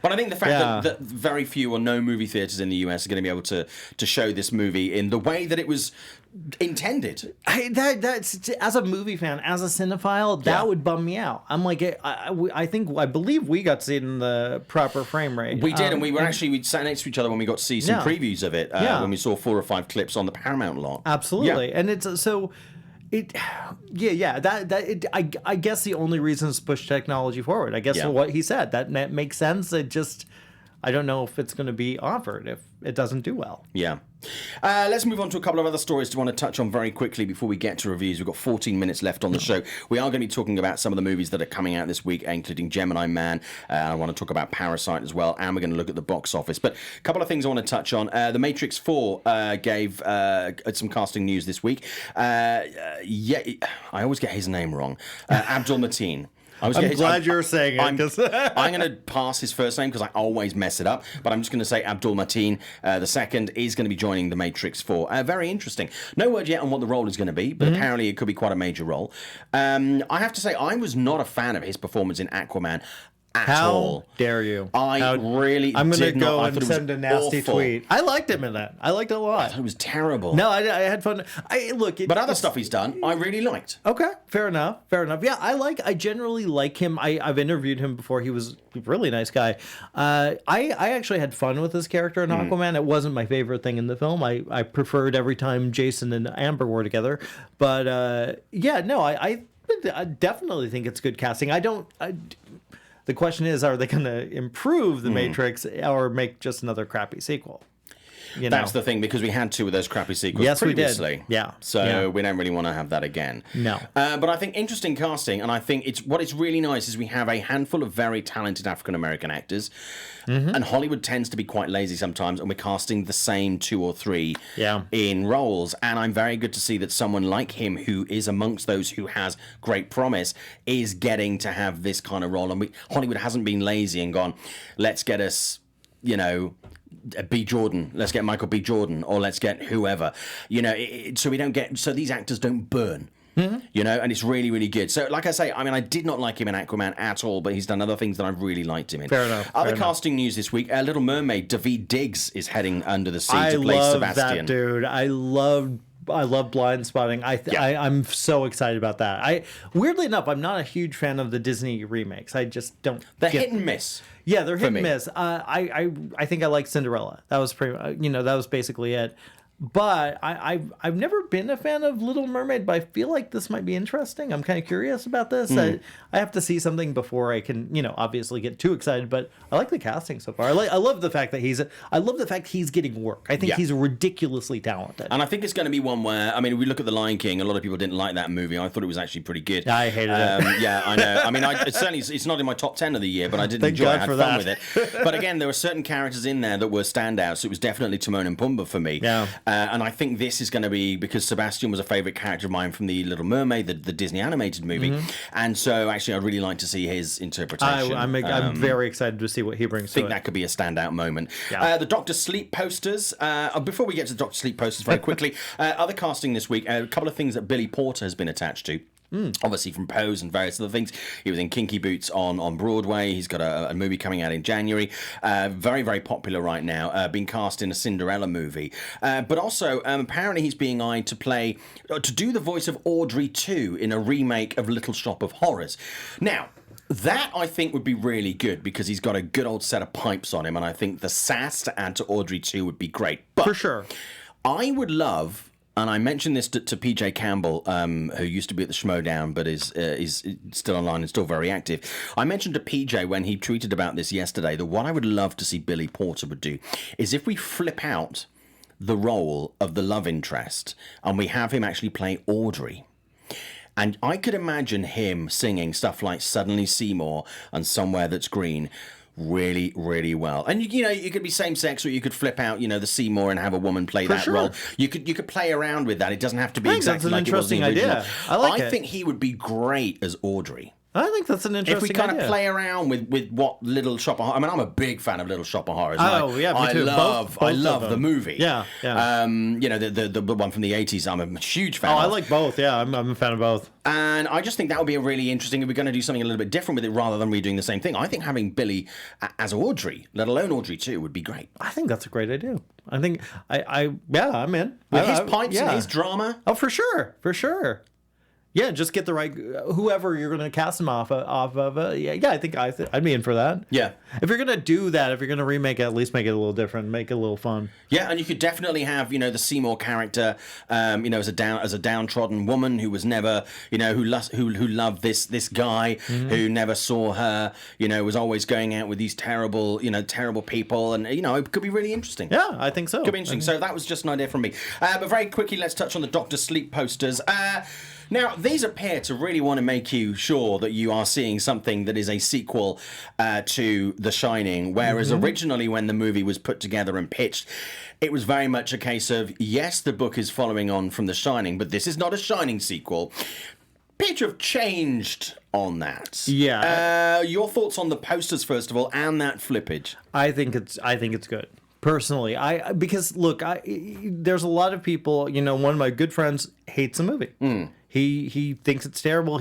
But I think the fact that very few or no movie theaters in the US are going to be able to show this movie in the way that it was intended. That's as a movie fan, as a cinephile, that would bum me out. I'm like, I believe we got to see it in the proper frame rate. We did, and we sat next to each other when we got to see some previews of it. When we saw 4 or 5 clips on the Paramount lot. Absolutely, and it's so. I guess the only reason is to push technology forward. I guess what he said that makes sense. I don't know if it's going to be offered if it doesn't do well. Yeah. Let's move on to a couple of other stories to want to touch on very quickly before we get to reviews. We've got 14 minutes left on the show. We are going to be talking about some of the movies that are coming out this week, including Gemini Man. I want to talk about Parasite as well, and we're going to look at the box office. But a couple of things I want to touch on. The Matrix 4 gave some casting news this week. I always get his name wrong. Abdul Mateen. I'm glad you're saying it. I'm going to pass his first name because I always mess it up. But I'm just going to say Abdul Mateen, the second, is going to be joining the Matrix 4. Very interesting. No word yet on what the role is going to be, but apparently it could be quite a major role. I have to say, I was not a fan of his performance in Aquaman. How dare you? I'm going to go and send a nasty tweet. I liked him in that. I liked it a lot. I thought it was terrible. No, I had fun. But other stuff he's done, I really liked. Okay, fair enough. Yeah, I generally like him. I've interviewed him before. He was a really nice guy. I actually had fun with his character in Aquaman. It wasn't my favorite thing in the film. I preferred every time Jason and Amber were together. But I definitely think it's good casting. The question is, are they going to improve The Matrix or make just another crappy sequel? That's the thing, because we had 2 of those crappy sequels previously. We did. Yeah. So we don't really want to have that again. No. But I think interesting casting, and I think it's really nice is we have a handful of very talented African-American actors, and Hollywood tends to be quite lazy sometimes, and we're casting the same 2 or 3 in roles. And I'm very good to see that someone like him, who is amongst those who has great promise, is getting to have this kind of role. And Hollywood hasn't been lazy and gone, let's get us, B. Jordan, let's get Michael B. Jordan, or let's get whoever, so these actors don't burn. And it's really, really good. So, like I say, I did not like him in Aquaman at all, but he's done other things that I've really liked him in. Fair enough. Other casting news this week: Little Mermaid, Daveed Diggs is heading under the sea to play Sebastian. I love that dude. I love Blind Spotting. I'm so excited about that. Weirdly enough, I'm not a huge fan of the Disney remakes. I just don't. They're hit and miss. Yeah, they're hit and miss. I think I like Cinderella. That was that was basically it. But I've never been a fan of Little Mermaid, but I feel like this might be interesting. I'm kind of curious about this. I have to see something before I can, obviously get too excited. But I like the casting so far. I love the fact that he's getting work. I think he's ridiculously talented. And I think it's going to be one where, we look at The Lion King. A lot of people didn't like that movie. I thought it was actually pretty good. I hated it. Yeah, I know. It's not in my top 10 of the year, but I did enjoy it. I had fun with it. But again, there were certain characters in there that were standouts. It was definitely Timon and Pumbaa for me. Yeah. And I think this is going to be, because Sebastian was a favourite character of mine from The Little Mermaid, the Disney animated movie. And so actually I'd really like to see his interpretation. I'm very excited to see what he brings to it. I think that could be a standout moment. Yeah. The Doctor Sleep posters. Before we get to the Doctor Sleep posters very quickly, other casting this week, a couple of things that Billy Porter has been attached to. Obviously from Pose and various other things. He was in Kinky Boots on Broadway. He's got a movie coming out in January. Very, very popular right now. Being cast in a Cinderella movie. But also, apparently he's being eyed to do the voice of Audrey 2 in a remake of Little Shop of Horrors. Now, that I think would be really good because he's got a good old set of pipes on him, and I think the sass to add to Audrey 2 would be great. But For sure. I would love, and I mentioned this to PJ Campbell, who used to be at the Schmodown, but is still online and still very active. I mentioned to PJ when he tweeted about this yesterday that what I would love to see Billy Porter would do is if we flip out the role of the love interest and we have him actually play Audrey. And I could imagine him singing stuff like Suddenly Seymour and Somewhere That's Green really, really well. And you could be same sex, or you could flip out, the Seymour and have a woman play that role. You could play around with that. It doesn't have to be exactly like it was in the original. That's an interesting idea. I think he would be great as Audrey. I think that's an interesting idea. If we kind of play around with what Little Shop of Horrors... I mean, I'm a big fan of Little Shop of Horrors. Oh, yeah, me too. I love the movie. Yeah. The one from the 80s, I'm a huge fan of. I like both, yeah. I'm a fan of both. And I just think that would be a really interesting... If we're going to do something a little bit different with it rather than redoing the same thing, I think having Billy as Audrey, let alone Audrey 2, would be great. I think that's a great idea. I think... I'm in. With his pipes and his drama. Oh, for sure. Yeah, just get the right whoever you're going to cast him off of. Yeah, I think I'd be in for that. Yeah. If you're going to do that, if you're going to remake it, at least make it a little different, make it a little fun. Yeah, and you could definitely have the Seymour character, as a downtrodden woman who was never, who loved this guy who never saw her, was always going out with these terrible people, and it could be really interesting. Yeah, I think so. Could be interesting. So that was just an idea from me. But very quickly, let's touch on the Dr. Sleep posters. Now, these appear to really want to make you sure that you are seeing something that is a sequel to The Shining, whereas originally when the movie was put together and pitched, it was very much a case of, yes, the book is following on from The Shining, but this is not a Shining sequel. Appear to have changed on that. Yeah. Your thoughts on the posters, first of all, and that flippage? I think it's good. Personally, because look, there's a lot of people. One of my good friends hates the movie. He thinks it's terrible.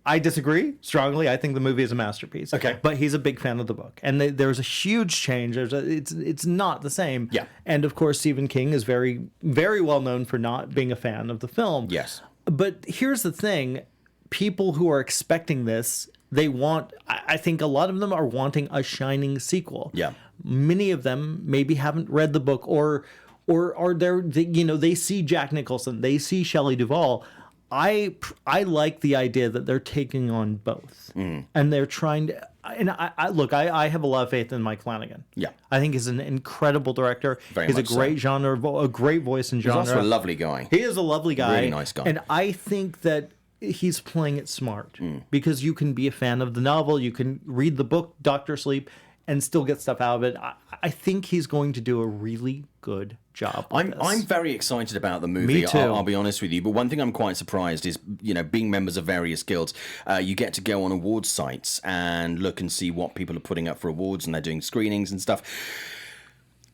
I disagree strongly. I think the movie is a masterpiece. Okay, but he's a big fan of the book, and there's a huge change. It's not the same. Yeah, and of course Stephen King is very, very well known for not being a fan of the film. Yes, but here's the thing: people who are expecting this, I think a lot of them are wanting a Shining sequel. Yeah. Many of them maybe haven't read the book or are they see Jack Nicholson, they see Shelley Duvall. I like the idea that they're taking on both, and they're trying to. And I have a lot of faith in Mike Flanagan. Yeah, I think he's an incredible director. He's a great a great voice in genre. He's also a lovely guy. He is a lovely guy, really nice guy, and I think that he's playing it smart because you can be a fan of the novel, you can read the book Dr. Sleep, and still get stuff out of it. I think he's going to do a really good job. I'm very excited about the movie. Me too. I'll be honest with you. But one thing I'm quite surprised is, being members of various guilds, you get to go on awards sites and look and see what people are putting up for awards, and they're doing screenings and stuff.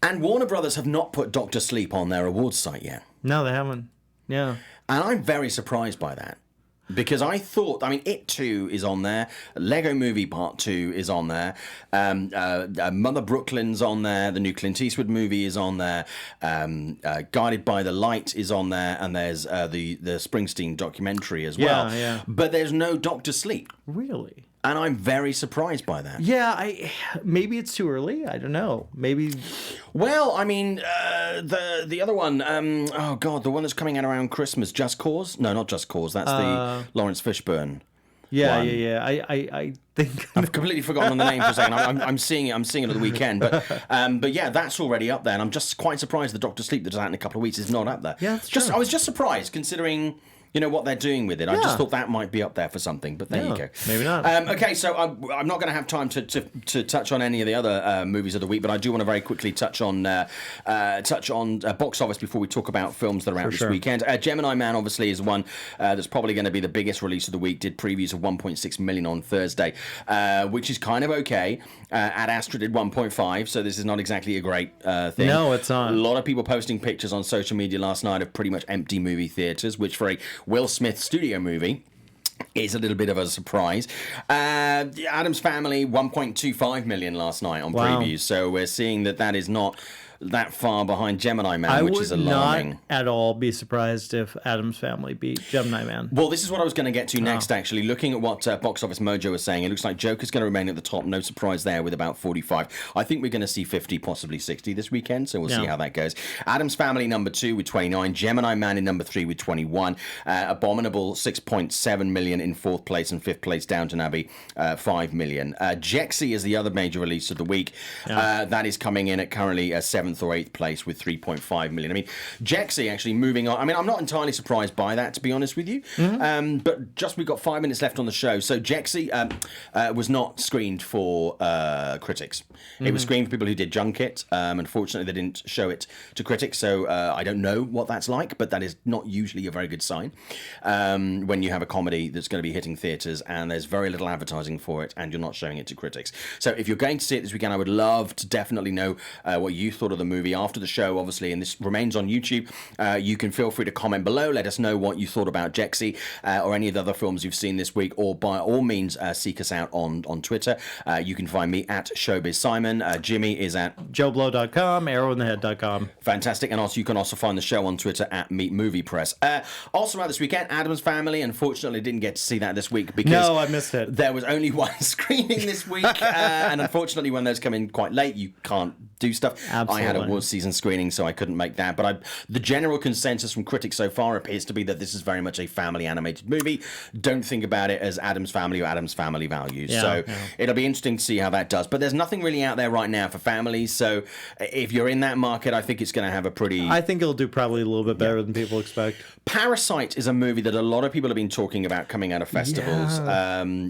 And Warner Brothers have not put Dr. Sleep on their awards site yet. No, they haven't. Yeah. And I'm very surprised by that. Because I thought, It 2 is on there, Lego Movie Part 2 is on there, Mother Brooklyn's on there, the new Clint Eastwood movie is on there, Guided by the Light is on there, and there's the Springsteen documentary as well. Yeah. But there's no Dr. Sleep. Really? And I'm very surprised by that. Yeah, maybe it's too early. I don't know. Maybe. Well, the other one. The one that's coming out around Christmas. Just Cause? No, not Just Cause. That's the Lawrence Fishburne. Yeah, one. yeah. I think I've completely forgotten the name for a second. I'm seeing it. I'm seeing it at the weekend. But yeah, that's already up there, and I'm just quite surprised the Dr. Sleep that's out in a couple of weeks is not up there. Yeah, that's true. I was just surprised considering. What they're doing with it. I just thought that might be up there for something, but there you go. Maybe not. Okay, so I'm not going to have time to touch on any of the other movies of the week, but I do want to very quickly touch on box office before we talk about films that are out this weekend. Gemini Man, obviously, is one that's probably going to be the biggest release of the week. Did previews of 1.6 million on Thursday, which is kind of okay. Ad Astra did 1.5, so this is not exactly a great thing. No, it's not. A lot of people posting pictures on social media last night of pretty much empty movie theaters, which for a Will Smith studio movie is a little bit of a surprise. Addams Family, 1.25 million last night on previews, so we're seeing that is not that far behind Gemini Man, which is alarming. I would not at all be surprised if Addams Family beat Gemini Man. Well, this is what I was going to get to next, actually. Looking at what Box Office Mojo is saying, it looks like Joker's going to remain at the top. No surprise there with about 45. I think we're going to see 50, possibly 60 this weekend, so we'll see how that goes. Addams Family, number 2 with 29. Gemini Man in number 3 with 21. Abominable, 6.7 million in 4th place, and 5th place, Downton Abbey, 5 million. Jexy is the other major release of the week. That is coming in at currently 7th or 8th place with 3.5 million. I mean, Jexy actually moving on. I mean, I'm not entirely surprised by that, to be honest with you. But just we've got 5 minutes left on the show. So Jexy was not screened for critics. It was screened for people who did junket. Unfortunately, they didn't show it to critics. So I don't know what that's like, but that is not usually a very good sign when you have a comedy that's going to be hitting theatres and there's very little advertising for it and you're not showing it to critics. So if you're going to see it this weekend, I would love to definitely know what you thought of the movie after the show, obviously, and this remains on YouTube. You can feel free to comment below. Let us know what you thought about Jexy or any of the other films you've seen this week, or by all means, seek us out on Twitter. You can find me at Showbiz Simon. Jimmy is at JoeBlow.com, arrowinthehead.com. Fantastic. And also, you can also find the show on Twitter at Meet Movie Press. Also out this weekend, Addams Family. Unfortunately, didn't get to see that this week because no, I missed it. There was only one screening this week, and unfortunately, when those come in quite late, you can't do stuff. Absolutely. I had a awards season screening, so I couldn't make that. But the general consensus from critics so far appears to be that this is very much a family animated movie. Don't think about it as Addams Family or Addams Family values. It'll be interesting to see how that does. But there's nothing really out there right now for families. So if you're in that market, I think it's going to have a pretty... I think it'll do probably a little bit better than people expect. Parasite is a movie that a lot of people have been talking about coming out of festivals.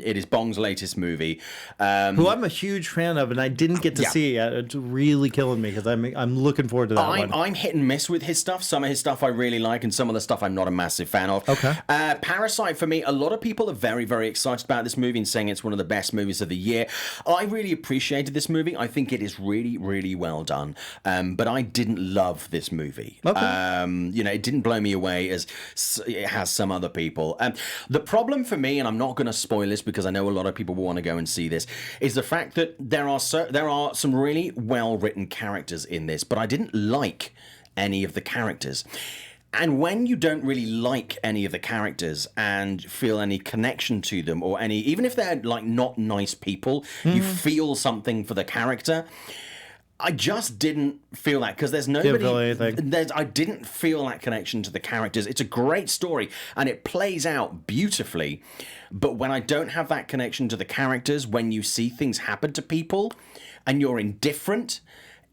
It is Bong's latest movie. Who I'm a huge fan of, and I didn't get to see it. It's really killing me because I'm looking forward to that one. I'm hit and miss with his stuff. Some of his stuff I really like, and some of the stuff I'm not a massive fan of. Okay. Parasite, for me, a lot of people are very, very excited about this movie and saying it's one of the best movies of the year. I really appreciated this movie. I think it is really, really well done. But I didn't love this movie. Okay. It didn't blow me away as it has some other people. The problem for me, and I'm not going to spoil this because I know a lot of people will want to go and see this, is the fact that there are some really well-written characters in this, but I didn't like any of the characters. And when you don't really like any of the characters and feel any connection to them, or even if they're like not nice people, you feel something for the character. I just didn't feel that because there's nobody. I didn't feel that connection to the characters. It's a great story and it plays out beautifully, but when I don't have that connection to the characters, when you see things happen to people and you're indifferent,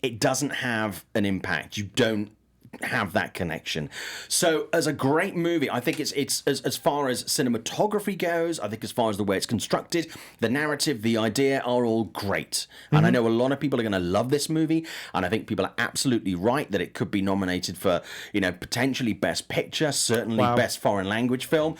it doesn't have an impact. You don't have that connection. So as a great movie, I think it's as far as cinematography goes, I think as far as the way it's constructed, the narrative, the idea are all great. And I know a lot of people are going to love this movie, and I think people are absolutely right that it could be nominated for, potentially Best Picture, certainly Best Foreign Language Film,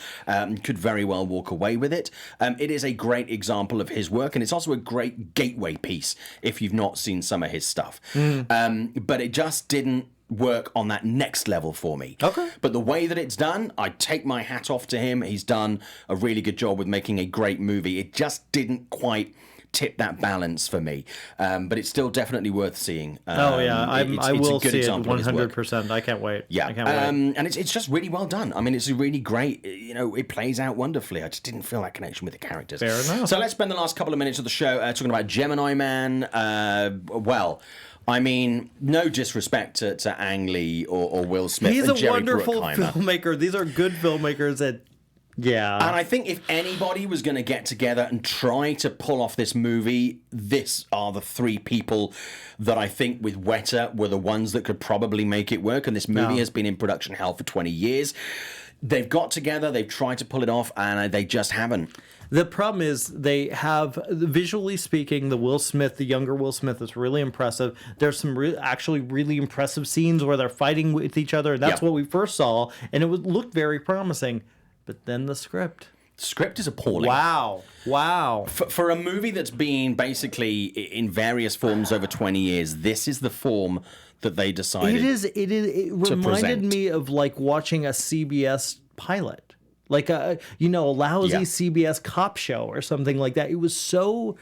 could very well walk away with it. It is a great example of his work, and it's also a great gateway piece if you've not seen some of his stuff. But it just didn't work on that next level for me. Okay. But the way that it's done, I take my hat off to him. He's done a really good job with making a great movie. It just didn't quite tip that balance for me. But it's still definitely worth seeing. I will see it 100%. I can't wait. Yeah. I can't wait. And it's just really well done. I mean, it's really great. It plays out wonderfully. I just didn't feel that connection with the characters. Fair enough. So let's spend the last couple of minutes of the show talking about Gemini Man. I mean, no disrespect to Ang Lee or Will Smith. He's and a Jerry wonderful Bruckheimer. filmmaker. These are good filmmakers that, yeah. And I think if anybody was going to get together and try to pull off this movie, this are the three people that I think with Weta were the ones that could probably make it work. And this movie has been in production hell for 20 years. They've got together, they've tried to pull it off, and they just haven't. The problem is they have, visually speaking, the younger Will Smith is really impressive. There's some actually really impressive scenes where they're fighting with each other. That's what we first saw, and it looked very promising. But then the script. Script is appalling. Wow. For a movie that's been basically in various forms over 20 years, this is the form that they decided It reminded me of like watching a CBS pilot. like a lousy Yeah. CBS cop show or something like that. It was so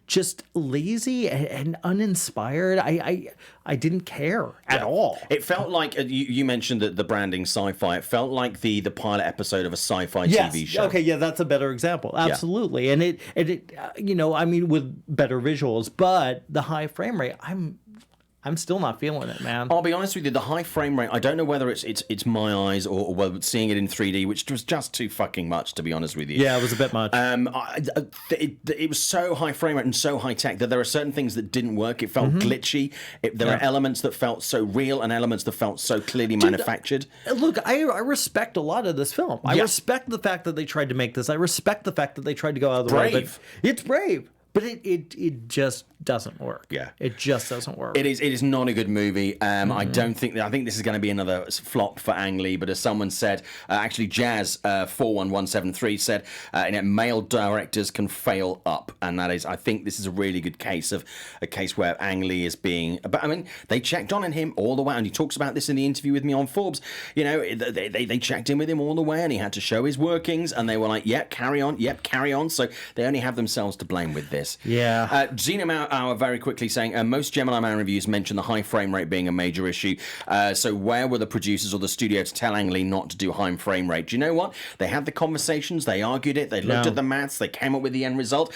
just lazy and uninspired. I didn't care at all. It felt like you mentioned that the branding sci-fi. It felt like the pilot episode of a sci-fi Yes. TV show. Okay, yeah, that's a better example. Absolutely. And it I mean, with better visuals, but the high frame rate, I'm still not feeling it, man. I'll be honest with you, the high frame rate, I don't know whether it's my eyes or whether seeing it in 3D, which was just too fucking much, to be honest with you. Yeah, it was a bit much. It was so high frame rate and so high tech that there are certain things that didn't work. It felt glitchy. There are elements that felt so real and elements that felt so clearly manufactured. Look, I respect a lot of this film. I respect the fact that they tried to make this. I respect the fact that they tried to go out of the way. Brave. But it's brave. But it just doesn't work. Yeah. It just doesn't work. It is not a good movie. I think this is going to be another flop for Ang Lee. But as someone said, actually Jazz 41173 said, male directors can fail up, and that is, I think this is a really good case where Ang Lee is being. But I mean, they checked on him all the way, and he talks about this in the interview with me on Forbes. You know, they checked in with him all the way, and he had to show his workings, and they were like, "Yep, carry on, yep, carry on." So they only have themselves to blame with this. Yeah. Xeno Hour very quickly saying, most Gemini Man reviews mention the high frame rate being a major issue. So where were the producers or the studio to tell Ang Lee not to do high frame rate? Do you know what? They had the conversations, they argued it, they looked at the maths, they came up with the end result.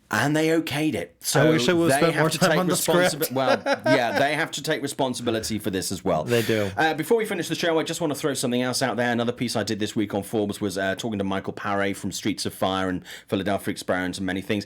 And they okayed it. So I wish I would have spent more time on the script. Well, yeah, they have to take responsibility for this as well. They do. Before we finish the show, I just want to throw something else out there. Another piece I did this week on Forbes was talking to Michael Paré from Streets of Fire and Philadelphia Experiment and many things.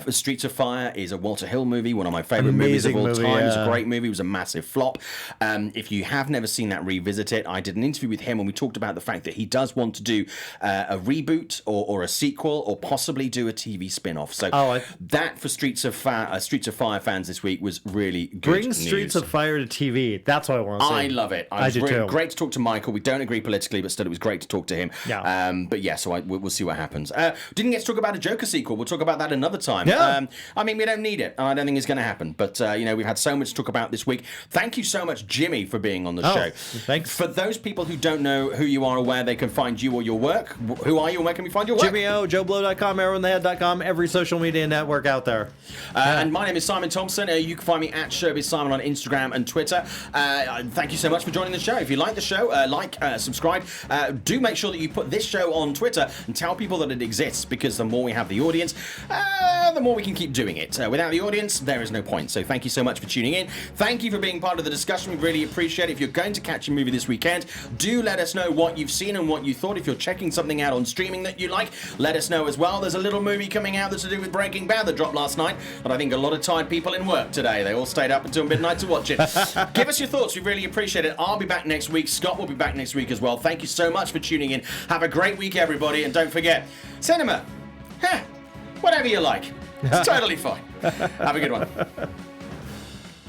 Streets of Fire is a Walter Hill movie, one of my favorite movies of all time. Yeah. It's a great movie. It was a massive flop. If you have never seen that, revisit it. I did an interview with him and we talked about the fact that he does want to do a reboot or a sequel or possibly do a TV spin-off. So that for Streets of Fire fans this week was really good Bring news. Streets of Fire to TV. That's what I want to see. I love it. I do too. Great to talk to Michael. We don't agree politically, but still it was great to talk to him. Yeah. But yeah, so we'll see what happens. Didn't get to talk about a Joker sequel. We'll talk about that another time. Yeah. I mean, we don't need it. I don't think it's going to happen. But, we've had so much to talk about this week. Thank you so much, Jimmy, for being on the show. Thanks. For those people who don't know who you are or where they can find you or your work, who are you and where can we find your work? Jimmy O, JoeBlow.com, ArrowInTheHead.com, every social media network out there. And my name is Simon Thompson. You can find me at ShowbizSimon on Instagram and Twitter. Thank you so much for joining the show. If you like the show, subscribe. Do make sure that you put this show on Twitter and tell people that it exists, because the more we have the audience, the more we can keep doing it. Without the audience, there is no point. So thank you so much for tuning in. Thank you for being part of the discussion. We really appreciate it. If you're going to catch a movie this weekend, do let us know what you've seen and what you thought. If you're checking something out on streaming that you like, let us know as well. There's a little movie coming out that's to do with Breaking Bad that dropped last night, but I think a lot of tired people in work today. They all stayed up until midnight to watch it. Give us your thoughts. We really appreciate it. I'll be back next week. Scott will be back next week as well. Thank you so much for tuning in. Have a great week, everybody. And don't forget, cinema, whatever you like. It's totally fine. Have a good one.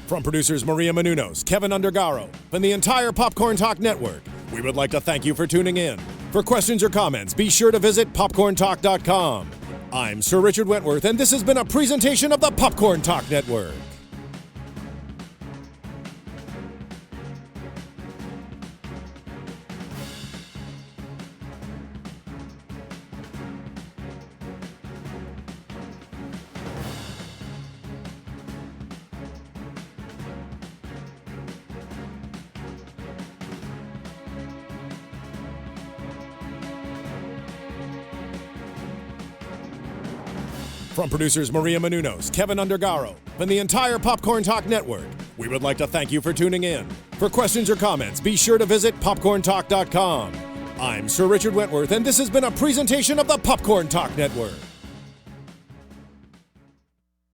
From producers Maria Menounos, Kevin Undergaro, and the entire Popcorn Talk Network, we would like to thank you for tuning in. For questions or comments, be sure to visit popcorntalk.com. I'm Sir Richard Wentworth, and this has been a presentation of the Popcorn Talk Network. From producers Maria Menounos, Kevin Undergaro, and the entire Popcorn Talk Network, we would like to thank you for tuning in. For questions or comments, be sure to visit popcorntalk.com. I'm Sir Richard Wentworth, and this has been a presentation of the Popcorn Talk Network.